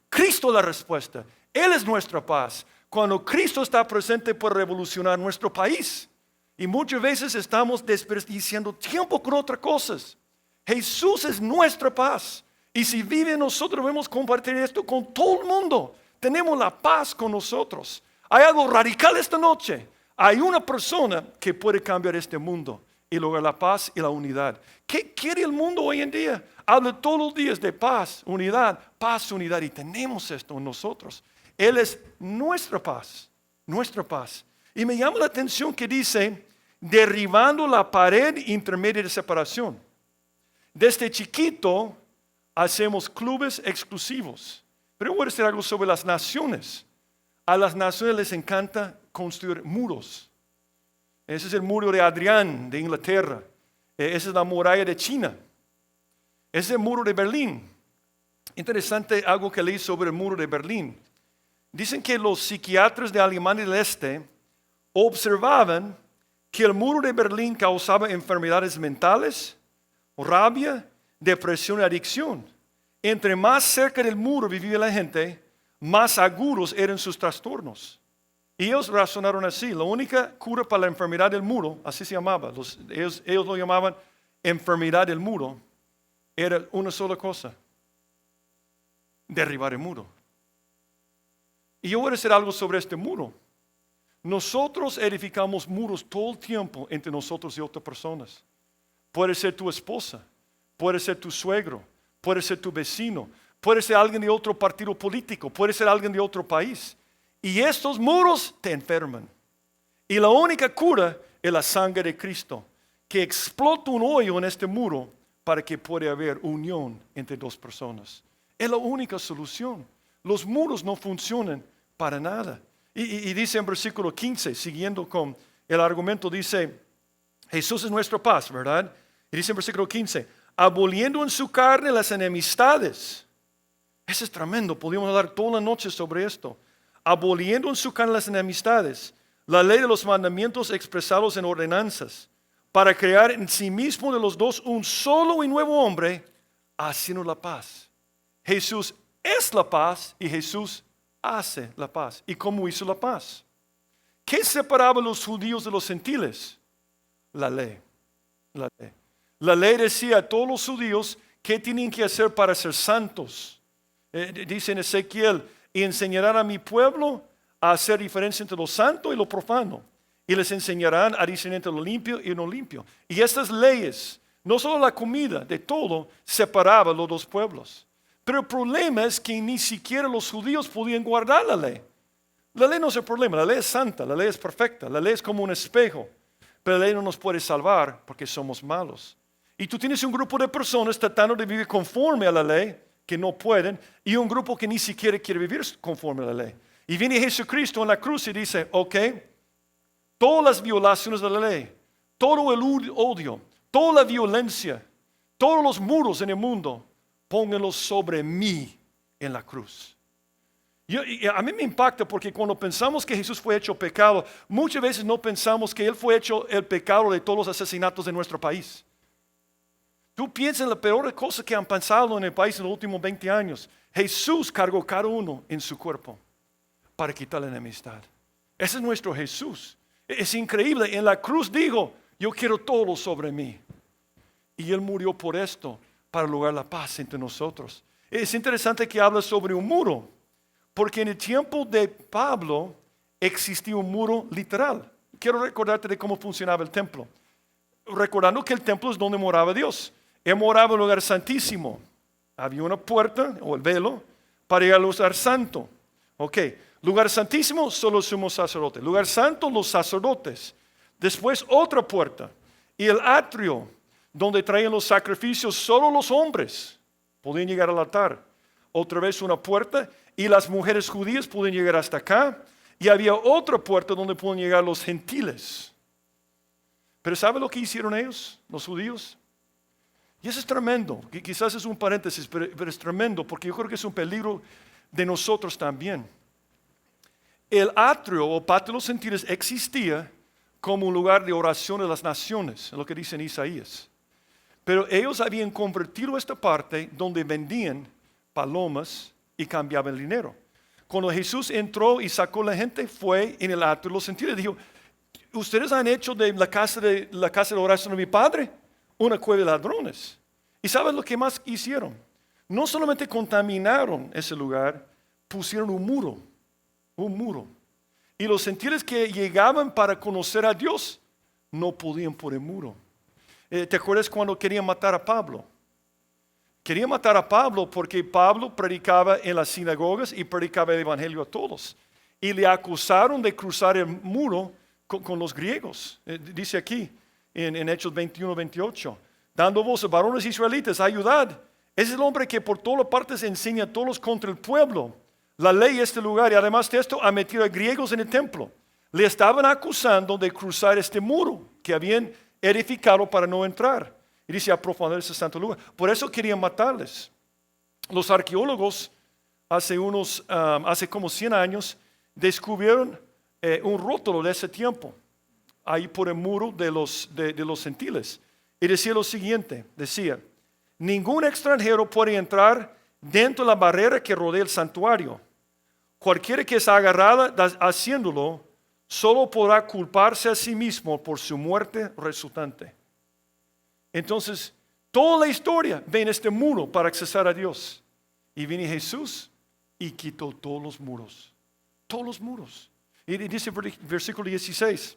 Cristo es la respuesta, Él es nuestra paz. Cuando Cristo está presente puede revolucionar nuestro país. Y muchas veces estamos desperdiciando tiempo con otras cosas. Jesús es nuestra paz. Y si vive en nosotros, debemos compartir esto con todo el mundo. Tenemos la paz con nosotros. Hay algo radical esta noche. Hay una persona que puede cambiar este mundo y lograr la paz y la unidad. ¿Qué quiere el mundo hoy en día? Habla todos los días de paz, unidad. Y tenemos esto en nosotros. Él es nuestra paz, nuestra paz. Y me llama la atención que dice, derribando la pared intermedia de separación. Desde chiquito hacemos clubes exclusivos. Pero voy a decir algo sobre las naciones. A las naciones les encanta construir muros. Ese es el muro de Adrián de Inglaterra. Esa es la muralla de China. Ese es el muro de Berlín. Interesante algo que leí sobre el muro de Berlín. Dicen que los psiquiatras de Alemania del Este observaban que el muro de Berlín causaba enfermedades mentales, rabia, depresión y adicción. Entre más cerca del muro vivía la gente, más agudos eran sus trastornos. Y ellos razonaron así. La única cura para la enfermedad del muro, así se llamaba, ellos lo llamaban enfermedad del muro, era una sola cosa: derribar el muro. Y yo voy a decir algo sobre este muro. Nosotros edificamos muros todo el tiempo entre nosotros y otras personas. Puede ser tu esposa, puede ser tu suegro, puede ser tu vecino, puede ser alguien de otro partido político, puede ser alguien de otro país. Y estos muros te enferman. Y la única cura es la sangre de Cristo, que explota un hoyo en este muro para que pueda haber unión entre dos personas. Es la única solución. Los muros no funcionan para nada. Y dice en versículo 15, siguiendo con el argumento, dice, Jesús es nuestra paz, ¿verdad? Y dice en versículo 15, aboliendo en su carne las enemistades. Eso es tremendo, podríamos hablar toda la noche sobre esto. Aboliendo en su carne las enemistades, la ley de los mandamientos expresados en ordenanzas, para crear en sí mismo de los dos un solo y nuevo hombre, haciendo la paz. Jesús es la paz y Jesús hace la paz. ¿Y cómo hizo la paz? ¿Qué separaba a los judíos de los gentiles? La ley. La ley. La ley decía a todos los judíos qué tienen que hacer para ser santos. Dice en Ezequiel, y enseñarán a mi pueblo a hacer diferencia entre lo santo y lo profano. Y les enseñarán a discernir entre lo limpio y no limpio. Y estas leyes, no solo la comida, de todo, separaban los dos pueblos. Pero el problema es que ni siquiera los judíos podían guardar la ley. La ley no es el problema, la ley es santa, la ley es perfecta, la ley es como un espejo. Pero la ley no nos puede salvar porque somos malos. Y tú tienes un grupo de personas tratando de vivir conforme a la ley, que no pueden, y un grupo que ni siquiera quiere vivir conforme a la ley. Y viene Jesucristo en la cruz y dice, ok, todas las violaciones de la ley, todo el odio, toda la violencia, todos los muros en el mundo, pónganlos sobre mí en la cruz. A mí me impacta porque cuando pensamos que Jesús fue hecho pecado, muchas veces no pensamos que Él fue hecho el pecado de todos los asesinatos de nuestro país. Tú piensas en la peor cosa que han pasado en el país en los últimos 20 años. Jesús cargó cada uno en su cuerpo para quitar la enemistad. Ese es nuestro Jesús. Es increíble. En la cruz dijo, yo quiero todo sobre mí. Y Él murió por esto, para lograr la paz entre nosotros. Es interesante que habla sobre un muro, porque en el tiempo de Pablo existía un muro literal. Quiero recordarte de cómo funcionaba el templo. Recordando que el templo es donde moraba Dios. Él moraba en el lugar santísimo. Había una puerta o el velo para ir al lugar santo. Ok, lugar santísimo, solo el sumo sacerdote. Lugar santo, los sacerdotes. Después otra puerta. Y el atrio, donde traían los sacrificios, solo los hombres podían llegar al altar. otra vez una puerta, y las mujeres judías pueden llegar hasta acá, y había otra puerta donde pueden llegar los gentiles. Pero ¿sabe lo que hicieron ellos, los judíos? Y eso es tremendo, quizás es un paréntesis, pero es tremendo, porque yo creo que es un peligro de nosotros también. El atrio o patio de los gentiles existía como un lugar de oración de las naciones, es lo que dice en Isaías. Pero ellos habían convertido esta parte donde vendían palomas y cambiaban el dinero. Cuando Jesús entró y sacó a la gente, fue en el atrio de los gentiles. Dijo, ustedes han hecho de la casa de oración de mi padre una cueva de ladrones. ¿Y saben lo que más hicieron? No solamente contaminaron ese lugar, pusieron un muro. Y los gentiles que llegaban para conocer a Dios no podían por el muro. ¿Te acuerdas cuando querían matar a Pablo? Querían matar a Pablo porque Pablo predicaba en las sinagogas y predicaba el evangelio a todos. Y le acusaron de cruzar el muro con los griegos. Dice aquí en Hechos 21-28. Dando voz a varones israelitas, ayudad. Es el hombre que por todas partes enseña a todos contra el pueblo la ley de este lugar, y además de esto ha metido a griegos en el templo. Le estaban acusando de cruzar este muro que habían edificado para no entrar. Y dice, a profanar ese santo lugar. Por eso querían matarles. Los arqueólogos hace como 100 años descubrieron un rótulo de ese tiempo, ahí por el muro de los gentiles. Y decía lo siguiente, decía, ningún extranjero puede entrar dentro de la barrera que rodea el santuario. Cualquiera que es agarrada haciéndolo, solo podrá culparse a sí mismo por su muerte resultante. Entonces, toda la historia ve en este muro para accesar a Dios. Y viene Jesús y quitó todos los muros. Todos los muros. Y dice versículo 16.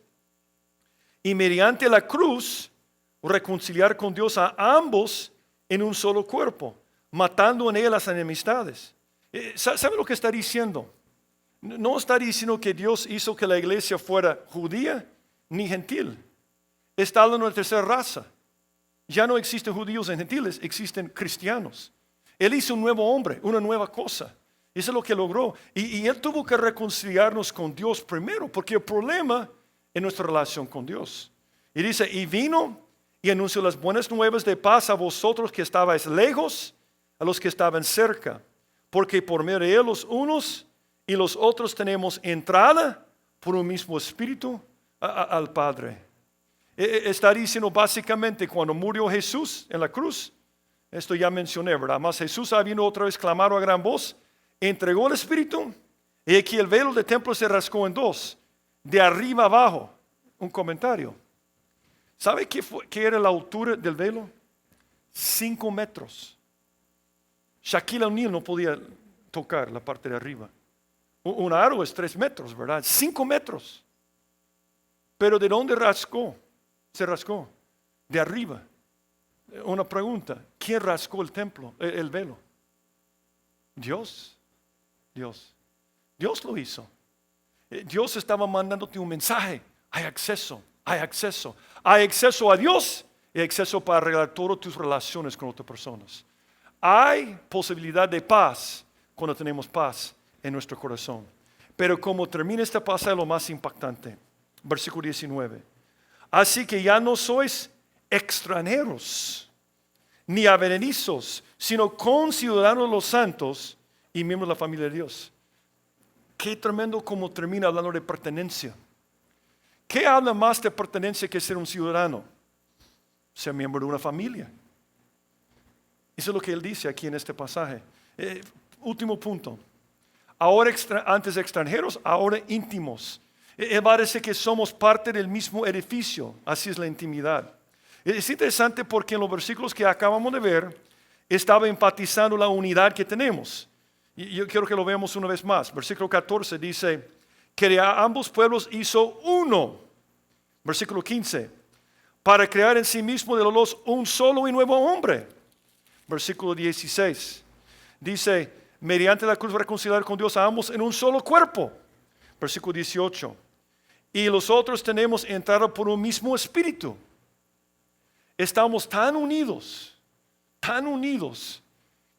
Y mediante la cruz, reconciliar con Dios a ambos en un solo cuerpo, matando en él las enemistades. ¿Sabe lo que está diciendo? No está diciendo que Dios hizo que la iglesia fuera judía ni gentil. Está hablando de una tercera raza. Ya no existen judíos ni gentiles, existen cristianos. Él hizo un nuevo hombre, una nueva cosa. Eso es lo que logró. Y Él tuvo que reconciliarnos con Dios primero, porque el problema es nuestra relación con Dios. Y dice, y vino y anunció las buenas nuevas de paz a vosotros que estabais lejos, a los que estaban cerca. Porque por medio de Él los unos y los otros tenemos entrada por un mismo espíritu al Padre. Está diciendo básicamente cuando murió Jesús en la cruz, esto ya mencioné, ¿verdad? Mas Jesús, habiendo otra vez clamado a gran voz, entregó el Espíritu, y aquí el velo del templo se rasgó en dos, de arriba abajo. Un comentario. ¿Sabe qué era la altura del velo? 5 metros. Shaquille O'Neal no podía tocar la parte de arriba. Un aro es 3 metros, ¿verdad? 5 metros. Pero ¿de dónde rasgó? Se rasgó. De arriba. Una pregunta. ¿Quién rasgó el templo, el velo? Dios. Dios lo hizo. Dios estaba mandándote un mensaje. Hay acceso a Dios y acceso para arreglar todas tus relaciones con otras personas. Hay posibilidad de paz cuando tenemos paz en nuestro corazón. Pero como termina esta pasaje, lo más impactante. Versículo 19. Así que ya no sois extranjeros ni advenedizos, sino conciudadanos de los santos y miembros de la familia de Dios. Qué tremendo como termina hablando de pertenencia. ¿Qué habla más de pertenencia que ser un ciudadano? Ser miembro de una familia. Eso es lo que él dice aquí en este pasaje. Último punto. Ahora antes extranjeros, ahora íntimos. Él va a decir que somos parte del mismo edificio. Así es la intimidad. Es interesante porque en los versículos que acabamos de ver, estaba enfatizando la unidad que tenemos. Y yo quiero que lo veamos una vez más. Versículo 14 dice que a ambos pueblos hizo uno. Versículo 15. Para crear en sí mismo de los dos un solo y nuevo hombre. Versículo 16. Dice, mediante la cruz reconciliar con Dios a ambos en un solo cuerpo. Versículo 18. Y los otros tenemos entrada por un mismo espíritu. Estamos tan unidos,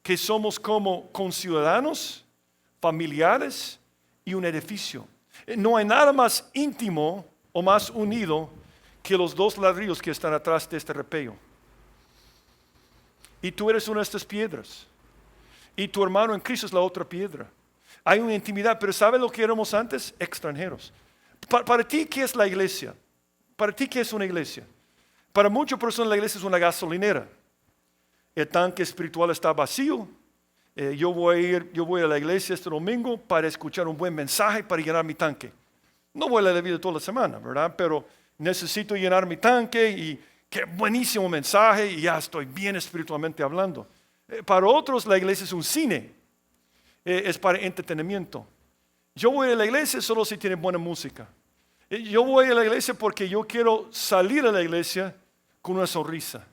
que somos como conciudadanos, familiares y un edificio. No hay nada más íntimo o más unido que los dos ladrillos que están atrás de este repello. Y tú eres una de estas piedras. Y tu hermano en Cristo es la otra piedra. Hay una intimidad, pero ¿sabes lo que éramos antes? Extranjeros. Para ti, ¿qué es la iglesia? Para ti, ¿qué es una iglesia? Para muchas personas la iglesia es una gasolinera. El tanque espiritual está vacío. Yo voy a la iglesia este domingo para escuchar un buen mensaje, para llenar mi tanque. No voy a la vida toda la semana, ¿verdad? Pero necesito llenar mi tanque y qué buenísimo mensaje y ya estoy bien espiritualmente hablando. Para otros la iglesia es un cine, es para entretenimiento. Yo voy a la iglesia solo si tiene buena música. Yo voy a la iglesia porque yo quiero salir a la iglesia con una sonrisa.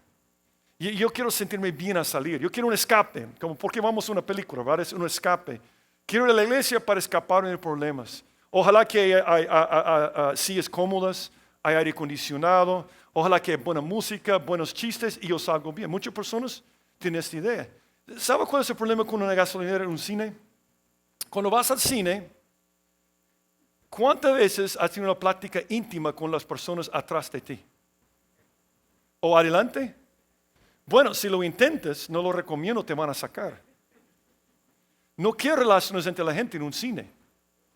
Y yo quiero sentirme bien al salir. Yo quiero un escape, como porque vamos a una película, ¿verdad? Es un escape. Quiero ir a la iglesia para escapar de problemas. Ojalá que haya sillas cómodas, hay aire acondicionado, ojalá que haya buena música, buenos chistes y yo salgo bien. Muchas personas tienen esta idea. ¿Sabe cuál es el problema con una gasolinera en un cine? Cuando vas al cine, ¿cuántas veces has tenido una plática íntima con las personas atrás de ti? ¿O adelante? Bueno, si lo intentes, no lo recomiendo, te van a sacar. No quiero relaciones entre la gente en un cine,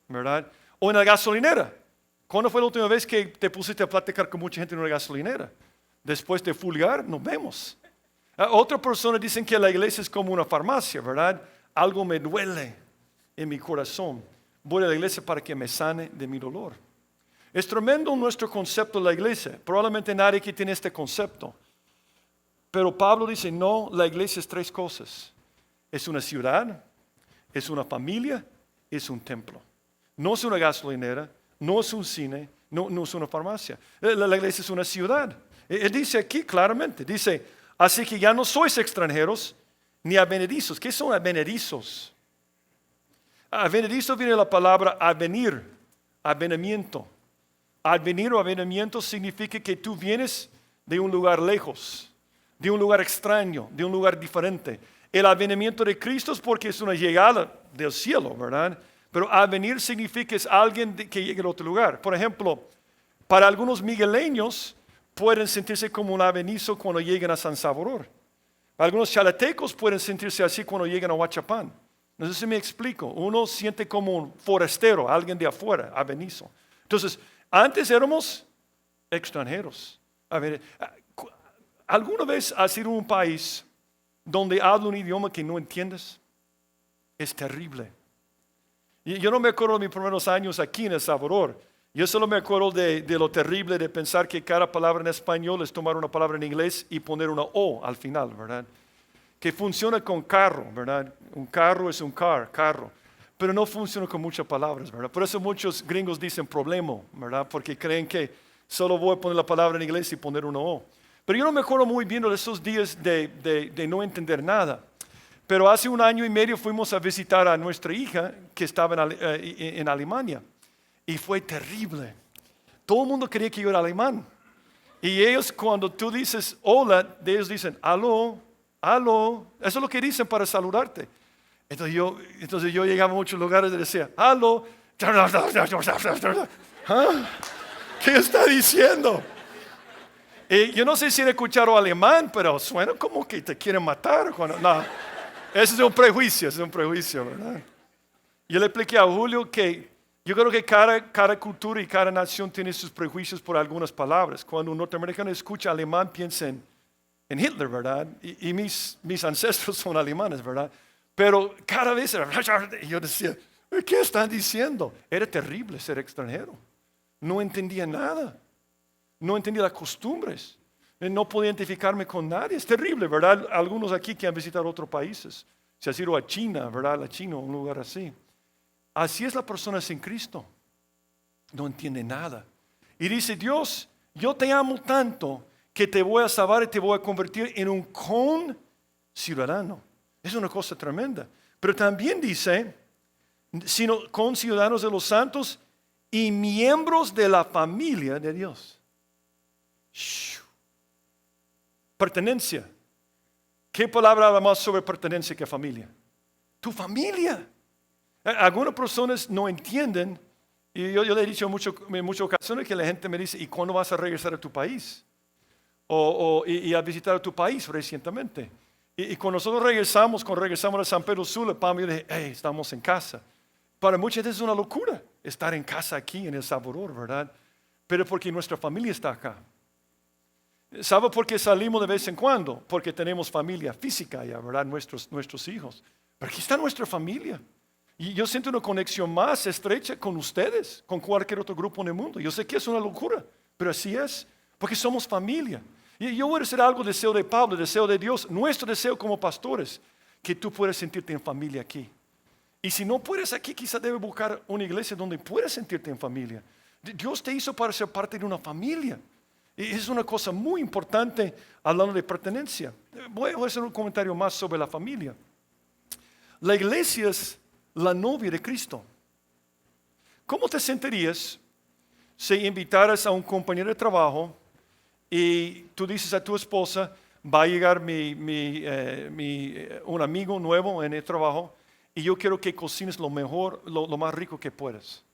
¿verdad? O en la gasolinera. ¿Cuándo fue la última vez que te pusiste a platicar con mucha gente en una gasolinera? Después de fulgar, nos vemos. Otras personas dicen que la iglesia es como una farmacia, ¿verdad? Algo me duele en mi corazón. Voy a la iglesia para que me sane de mi dolor. Es tremendo nuestro concepto de la iglesia. Probablemente nadie aquí tiene este concepto. Pero Pablo dice, no, la iglesia es tres cosas. Es una ciudad, es una familia, es un templo. No es una gasolinera, no es un cine, no es una farmacia. La iglesia es una ciudad. Él dice aquí claramente, dice, así que ya no sois extranjeros ni advenedizos. ¿Qué son advenedizos? Advenedizo viene de la palabra advenir, advenimiento. Advenir o advenimiento significa que tú vienes de un lugar lejos, de un lugar extraño, de un lugar diferente. El advenimiento de Cristo es porque es una llegada del cielo, ¿verdad? Pero advenir significa es alguien que llega a otro lugar. Por ejemplo, para algunos migueleños pueden sentirse como un advenizo cuando llegan a San Salvador. Algunos chalatecos pueden sentirse así cuando llegan a Huachapán. No sé si me explico. Uno siente como un forastero, alguien de afuera, advenizo. Entonces, antes éramos extranjeros. A ver, ¿alguna vez has ido a un país donde habla un idioma que no entiendes? Es terrible. Y yo no me acuerdo de mis primeros años aquí en El Salvador. Yo solo me acuerdo de lo terrible de pensar que cada palabra en español es tomar una palabra en inglés y poner una O al final, ¿verdad? Que funciona con carro, ¿verdad? Un carro es un carro. Pero no funciona con muchas palabras, ¿verdad? Por eso muchos gringos dicen problema, ¿verdad? Porque creen que solo voy a poner la palabra en inglés y poner una O. Pero yo no me acuerdo muy bien de esos días de no entender nada. Pero hace 1 año y medio fuimos a visitar a nuestra hija que estaba en Alemania. Y fue terrible. Todo el mundo quería que yo era alemán. Y ellos cuando tú dices hola, ellos dicen aló, aló. Eso es lo que dicen para saludarte. Entonces yo llegaba a muchos lugares y decía, aló. ¿Ah? ¿Qué está diciendo? Yo no sé si he escuchado alemán, pero suena como que te quieren matar. No, ese es un prejuicio, ¿verdad? Yo le expliqué a Julio que yo creo que cada cultura y cada nación tiene sus prejuicios por algunas palabras. Cuando un norteamericano escucha alemán, piensa en Hitler, ¿verdad? Y mis ancestros son alemanes, ¿verdad? Pero cada vez yo decía, ¿qué están diciendo? Era terrible ser extranjero. No entendía nada. No entendía las costumbres. No podía identificarme con nadie. Es terrible, ¿verdad? Algunos aquí que han visitado otros países. Se ha ido a China, ¿verdad? A China, un lugar así. Así es la persona sin Cristo. No entiende nada. Y dice, Dios, yo te amo tanto que te voy a salvar y te voy a convertir en un conciudadano. Es una cosa tremenda. Pero también dice, sino conciudadanos de los santos y miembros de la familia de Dios. Pertenencia. ¿Qué palabra habla más sobre pertenencia que familia? Tu familia. Algunas personas no entienden, y yo le he dicho en muchas ocasiones que la gente me dice, ¿y cuándo vas a regresar a tu país? Y a visitar a tu país recientemente. Y cuando nosotros cuando regresamos a San Pedro Sula, Pam, yo dije, hey, estamos en casa. Para muchos es una locura estar en casa aquí en El Salvador, ¿verdad? Pero porque nuestra familia está acá. ¿Sabe por qué salimos de vez en cuando? Porque tenemos familia física ya, ¿verdad? Nuestros hijos. Pero aquí está nuestra familia. Y yo siento una conexión más estrecha con ustedes, con cualquier otro grupo en el mundo. Yo sé que es una locura, pero así es, porque somos familia. Y yo voy a decir algo, deseo de Pablo, deseo de Dios, nuestro deseo como pastores, que tú puedas sentirte en familia aquí. Y si no puedes aquí, quizás debes buscar una iglesia donde puedas sentirte en familia. Dios te hizo para ser parte de una familia. Y es una cosa muy importante hablando de pertenencia. Voy a hacer un comentario más sobre la familia. La iglesia es la novia de Cristo. ¿Cómo te sentirías si invitaras a un compañero de trabajo y tú dices a tu esposa, va a llegar un amigo nuevo en el trabajo y yo quiero que cocines lo mejor, lo más rico que puedas?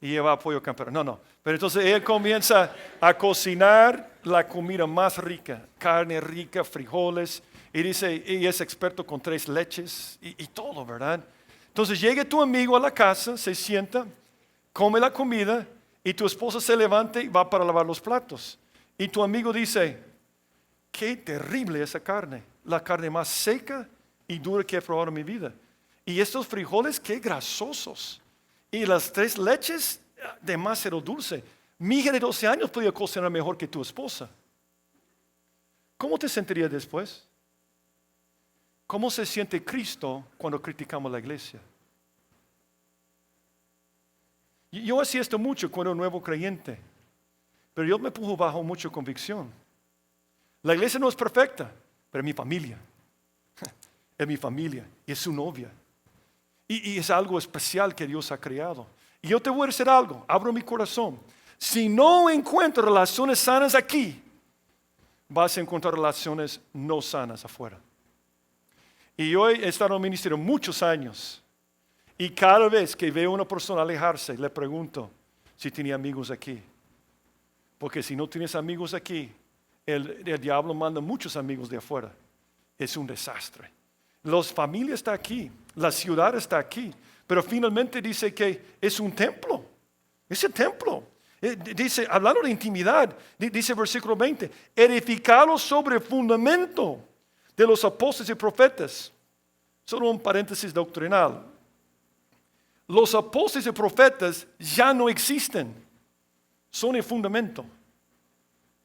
Y lleva pollo campero. No. Pero entonces ella comienza a cocinar la comida más rica, carne rica, frijoles. Y dice, ella es experto con 3 leches y todo, ¿verdad? Entonces llega tu amigo a la casa, se sienta, come la comida y tu esposa se levanta y va para lavar los platos. Y tu amigo dice, qué terrible esa carne, la carne más seca y dura que he probado en mi vida. Y estos frijoles, qué grasosos. Y las 3 leches, demasiado dulce. Mi hija de 12 años podía cocinar mejor que tu esposa. ¿Cómo te sentirías después? ¿Cómo se siente Cristo cuando criticamos la iglesia? Yo hacía esto mucho cuando era nuevo creyente, pero yo me puso bajo mucha convicción. La iglesia no es perfecta, pero es mi familia. Es mi familia y es su novia. Y es algo especial que Dios ha creado. Y yo te voy a decir algo, abro mi corazón. Si no encuentro relaciones sanas aquí, vas a encontrar relaciones no sanas afuera. Y yo he estado en el ministerio muchos años. Y cada vez que veo a una persona alejarse, le pregunto si tiene amigos aquí. Porque si no tienes amigos aquí, el diablo manda muchos amigos de afuera. Es un desastre. La familia está aquí, la ciudad está aquí, pero finalmente dice que es un templo. Es el templo. Dice, hablando de intimidad, dice versículo 20, edificado sobre el fundamento de los apóstoles y profetas. Solo un paréntesis doctrinal. Los apóstoles y profetas ya no existen. Son el fundamento.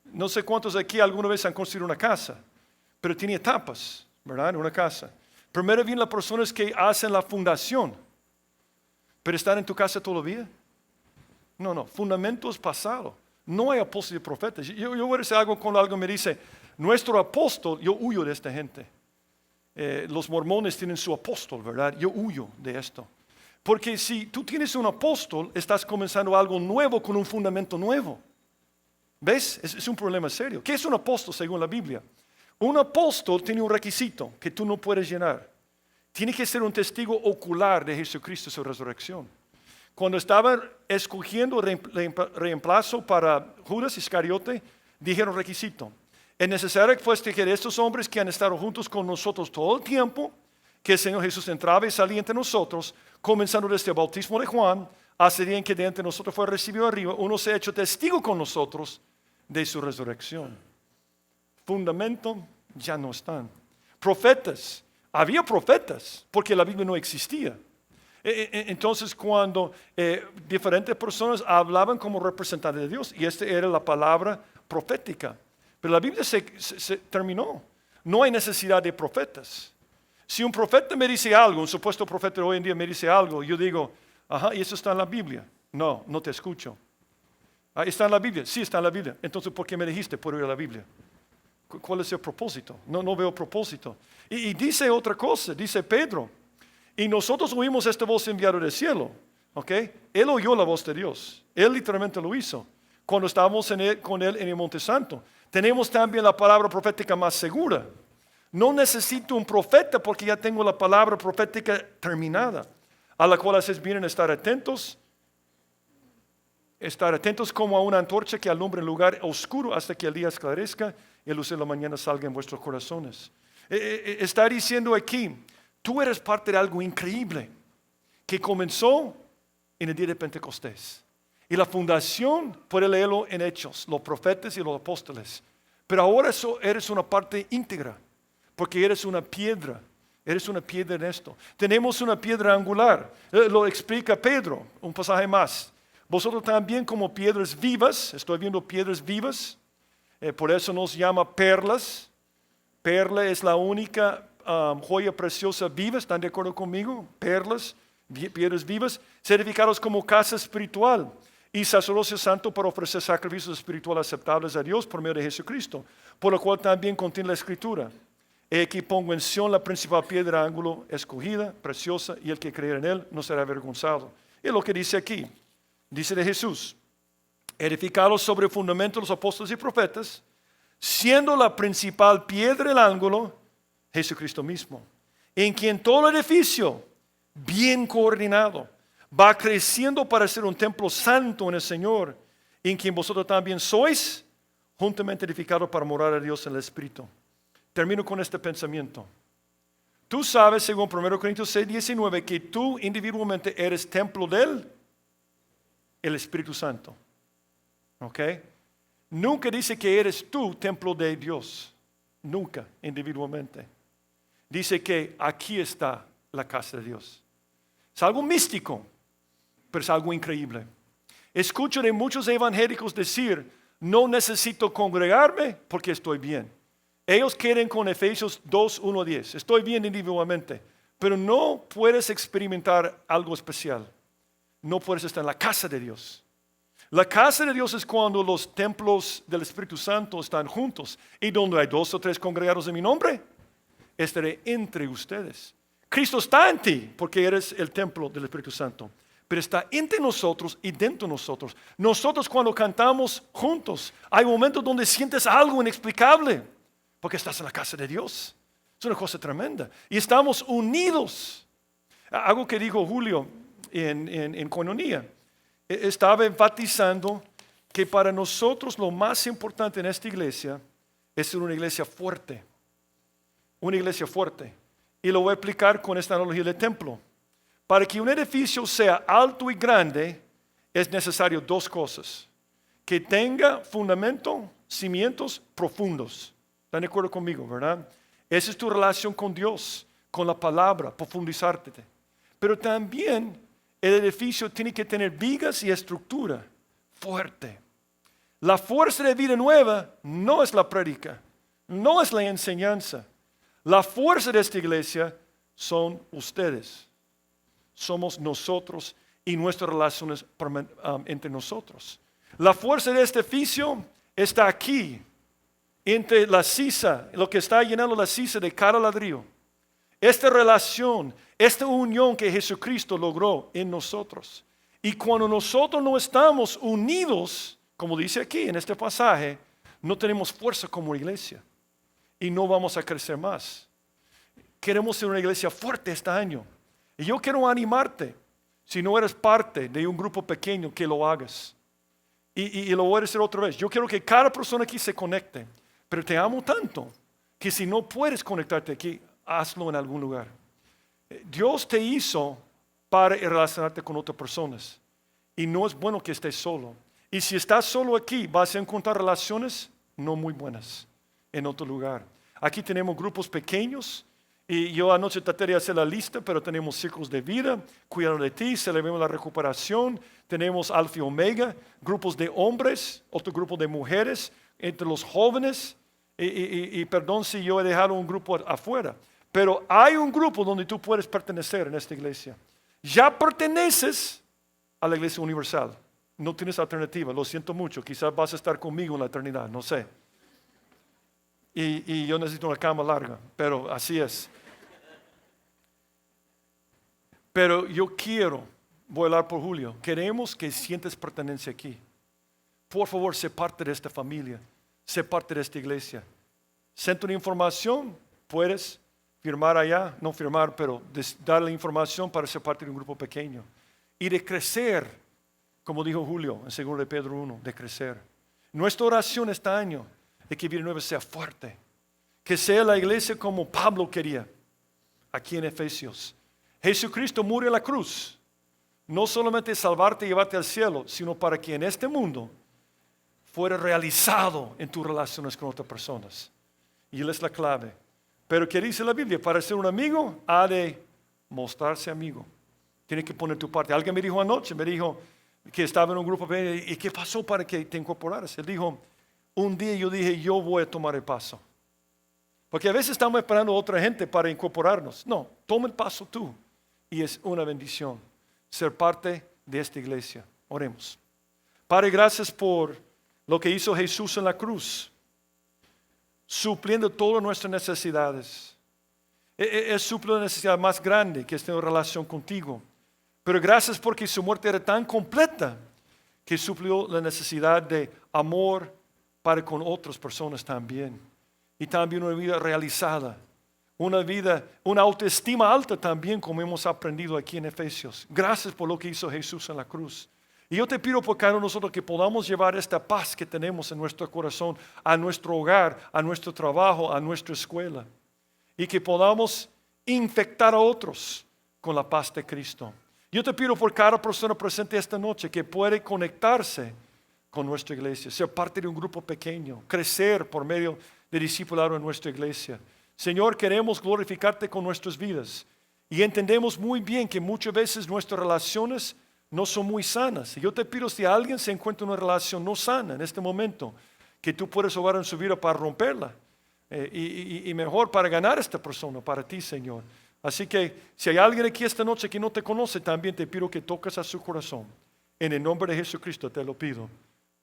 No sé cuántos aquí alguna vez han construido una casa, pero tiene etapas, ¿verdad? Una casa. Primero vienen las personas que hacen la fundación. ¿Pero están en tu casa todavía? No, fundamento es pasado. No hay apóstoles y profetas. Yo voy a decir algo cuando alguien me dice, nuestro apóstol, yo huyo de esta gente. Los mormones tienen su apóstol, ¿verdad? Yo huyo de esto. Porque si tú tienes un apóstol, estás comenzando algo nuevo con un fundamento nuevo. ¿Ves? Es un problema serio. ¿Qué es un apóstol según la Biblia? Un apóstol tiene un requisito que tú no puedes llenar. Tiene que ser un testigo ocular de Jesucristo y su resurrección. Cuando estaban escogiendo reemplazo para Judas Iscariote, dijeron requisito. Es necesario que estos hombres que han estado juntos con nosotros todo el tiempo, que el Señor Jesús entraba y salía entre nosotros, comenzando desde el bautismo de Juan, hasta el día en que de entre nosotros fue recibido arriba, uno se ha hecho testigo con nosotros de su resurrección. Fundamento ya no están. Profetas, había profetas, porque la Biblia no existía. Entonces cuando diferentes personas hablaban como representantes de Dios, y esta era la palabra profética, pero la Biblia se terminó. No hay necesidad de profetas. Si un profeta me dice algo, un supuesto profeta hoy en día me dice algo, yo digo, ajá, ¿y eso está en la Biblia? No te escucho. ¿Está en la Biblia? Sí, está en la Biblia. Entonces, ¿por qué me dijiste por ir a la Biblia? ¿Cuál es el propósito? No veo propósito. Y dice otra cosa, dice Pedro, y nosotros oímos esta voz enviada del cielo, ¿ok? Él oyó la voz de Dios, él literalmente lo hizo, cuando estábamos con él en el Monte Santo. Tenemos también la palabra profética más segura, No necesito un profeta porque ya tengo la palabra profética terminada, a la cual haces bien en estar atentos como a una antorcha que alumbra en lugar oscuro hasta que el día esclarezca y la luz de la mañana salga en vuestros corazones. Está diciendo aquí, tú eres parte de algo increíble que comenzó en el día de Pentecostés. Y la fundación, puede leerlo en Hechos, los profetas y los apóstoles. Pero ahora eres una parte íntegra, porque eres una piedra en esto. Tenemos una piedra angular, lo explica Pedro, un pasaje más. Vosotros también como piedras vivas, estoy viendo piedras vivas, por eso nos llama perlas. Perla es la única joya preciosa viva, ¿están de acuerdo conmigo? Perlas, piedras vivas, certificados como casa espiritual y sacerdocio santo para ofrecer sacrificios espirituales aceptables a Dios por medio de Jesucristo, por lo cual también contiene la Escritura. He aquí pongo en Sión la principal piedra ángulo escogida, preciosa, y el que creyere en él no será avergonzado. Es lo que dice aquí, dice de Jesús, edificados sobre el fundamento de los apóstoles y profetas, siendo la principal piedra el ángulo, Jesucristo mismo, en quien todo el edificio, bien coordinado, va creciendo para ser un templo santo en el Señor, en quien vosotros también sois juntamente edificados para morar a Dios en el Espíritu. Termino con este pensamiento. Tú sabes, según 1 Corintios 6:19, que tú individualmente eres templo del Espíritu Santo. ¿Ok? Nunca dice que eres tú templo de Dios. Nunca, individualmente. Dice que aquí está la casa de Dios. Es algo místico, pero es algo increíble. Escucho de muchos evangélicos decir, no necesito congregarme porque estoy bien. Ellos quieren con Efesios 2:1-10. Estoy bien individualmente, pero no puedes experimentar algo especial. No puedes estar en la casa de Dios. La casa de Dios es cuando los templos del Espíritu Santo están juntos. Y donde hay 2 o 3 congregados en mi nombre, estaré entre ustedes. Cristo está en ti porque eres el templo del Espíritu Santo. Pero está entre nosotros y dentro de nosotros. Nosotros cuando cantamos juntos, hay momentos donde sientes algo inexplicable. Porque estás en la casa de Dios. Es una cosa tremenda. Y estamos unidos. Algo que dijo Julio en Koinonia. Estaba enfatizando que para nosotros lo más importante en esta iglesia es ser una iglesia fuerte. Una iglesia fuerte. Y lo voy a explicar con esta analogía del templo. Para que un edificio sea alto y grande, es necesario 2 cosas. Que tenga fundamento, cimientos profundos. ¿Están de acuerdo conmigo, verdad? Esa es tu relación con Dios, con la palabra, profundizarte. Pero también el edificio tiene que tener vigas y estructura fuerte. La fuerza de vida nueva no es la prédica, no es la enseñanza. La fuerza de esta iglesia son ustedes. Somos nosotros y nuestras relaciones entre nosotros. La fuerza de este edificio está aquí, entre la sisa, lo que está llenando la sisa de cada ladrillo. Esta relación, esta unión que Jesucristo logró en nosotros. Y cuando nosotros no estamos unidos, como dice aquí en este pasaje, no tenemos fuerza como iglesia. Y no vamos a crecer más. Queremos ser una iglesia fuerte este año. Y yo quiero animarte, si no eres parte de un grupo pequeño, que lo hagas. Y lo voy a decir otra vez. Yo quiero que cada persona aquí se conecte. Pero te amo tanto que si no puedes conectarte aquí, hazlo en algún lugar. Dios te hizo para relacionarte con otras personas. Y no es bueno que estés solo. Y si estás solo aquí, vas a encontrar relaciones no muy buenas en otro lugar. Aquí tenemos grupos pequeños. Y yo anoche traté de hacer la lista, pero tenemos círculos de vida, cuidando de ti, celebremos la recuperación. Tenemos Alfa y Omega, grupos de hombres, otro grupo de mujeres, entre los jóvenes. Y perdón si yo he dejado un grupo afuera. Pero hay un grupo donde tú puedes pertenecer en esta iglesia. Ya perteneces a la iglesia universal. No tienes alternativa, lo siento mucho. Quizás vas a estar conmigo en la eternidad, no sé. Y yo necesito una cama larga, pero así es. Pero yo voy a hablar por Julio, queremos que sientes pertenencia aquí. Por favor, sé parte de esta familia, sé parte de esta iglesia. Centro de información, puedes firmar allá, no firmar, pero darle información para ser parte de un grupo pequeño. Y de crecer, como dijo Julio en 2 de Pedro 1, de crecer. Nuestra oración este año es que Vida Nueva sea fuerte. Que sea la iglesia como Pablo quería, aquí en Efesios. Jesucristo murió en la cruz, no solamente salvarte y llevarte al cielo, sino para que en este mundo fuera realizado en tus relaciones con otras personas. Y Él es la clave. Pero ¿qué dice la Biblia? Para ser un amigo, ha de mostrarse amigo. Tiene que poner tu parte. Alguien me dijo anoche, me dijo que estaba en un grupo, ¿y qué pasó para que te incorporaras? Él dijo, un día yo dije, yo voy a tomar el paso. Porque a veces estamos esperando a otra gente para incorporarnos. No, toma el paso tú. Y es una bendición ser parte de esta iglesia. Oremos. Padre, gracias por lo que hizo Jesús en la cruz, supliendo todas nuestras necesidades. Él suple la necesidad más grande, que es tener relación contigo. Pero gracias porque su muerte era tan completa que suplió la necesidad de amor para con otras personas también. Y también una vida realizada, una autoestima alta también, como hemos aprendido aquí en Efesios. Gracias por lo que hizo Jesús en la cruz. Y yo te pido por cada uno de nosotros que podamos llevar esta paz que tenemos en nuestro corazón a nuestro hogar, a nuestro trabajo, a nuestra escuela. Y que podamos infectar a otros con la paz de Cristo. Yo te pido por cada persona presente esta noche que puede conectarse con nuestra iglesia, ser parte de un grupo pequeño, crecer por medio de discipulado en nuestra iglesia. Señor, queremos glorificarte con nuestras vidas y entendemos muy bien que muchas veces nuestras relaciones no son muy sanas. Y yo te pido, si alguien se encuentra en una relación no sana en este momento, que tú puedes obrar en su vida para romperla y mejor para ganar a esta persona, para ti, Señor. Así que si hay alguien aquí esta noche que no te conoce, también te pido que toques a su corazón. En el nombre de Jesucristo te lo pido.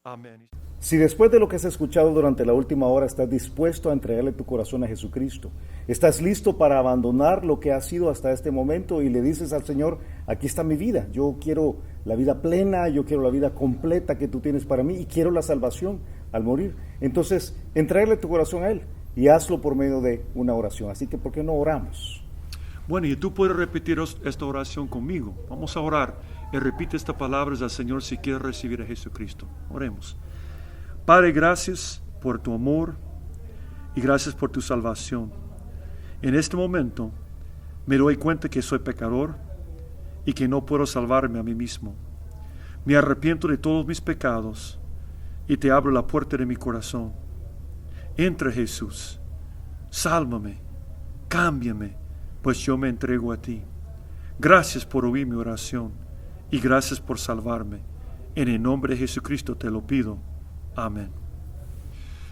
Amén. Si después de lo que has escuchado durante la última hora estás dispuesto a entregarle tu corazón a Jesucristo, estás listo para abandonar lo que has sido hasta este momento y le dices al Señor, aquí está mi vida, yo quiero la vida plena, yo quiero la vida completa que tú tienes para mí y quiero la salvación al morir. Entonces, entrégale tu corazón a Él y hazlo por medio de una oración. Así que, ¿por qué no oramos? Bueno, y tú puedes repetir esta oración conmigo. Vamos a orar y repite estas palabras al Señor si quieres recibir a Jesucristo. Oremos. Padre, gracias por tu amor y gracias por tu salvación. En este momento me doy cuenta que soy pecador y que no puedo salvarme a mí mismo. Me arrepiento de todos mis pecados y te abro la puerta de mi corazón. Entra, Jesús, sálvame, cámbiame, pues yo me entrego a ti. Gracias por oír mi oración y gracias por salvarme. En el nombre de Jesucristo te lo pido. Amén.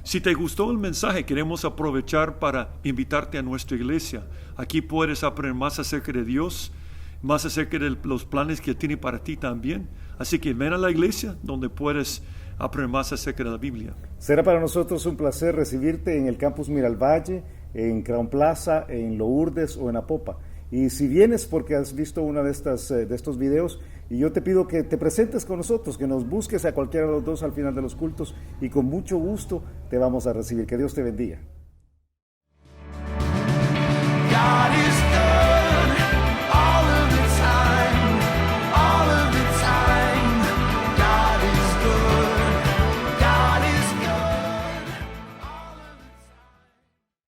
Si te gustó el mensaje, queremos aprovechar para invitarte a nuestra iglesia. Aquí puedes aprender más acerca de Dios, más acerca de los planes que tiene para ti también. Así que ven a la iglesia donde puedes aprender más acerca de la Biblia. Será para nosotros un placer recibirte en el Campus Miralvalle, en Crown Plaza, en Lourdes o en Apopa. Y si vienes porque has visto una de estos videos, y yo te pido que te presentes con nosotros, que nos busques a cualquiera de los dos al final de los cultos y con mucho gusto te vamos a recibir. Que Dios te bendiga. God is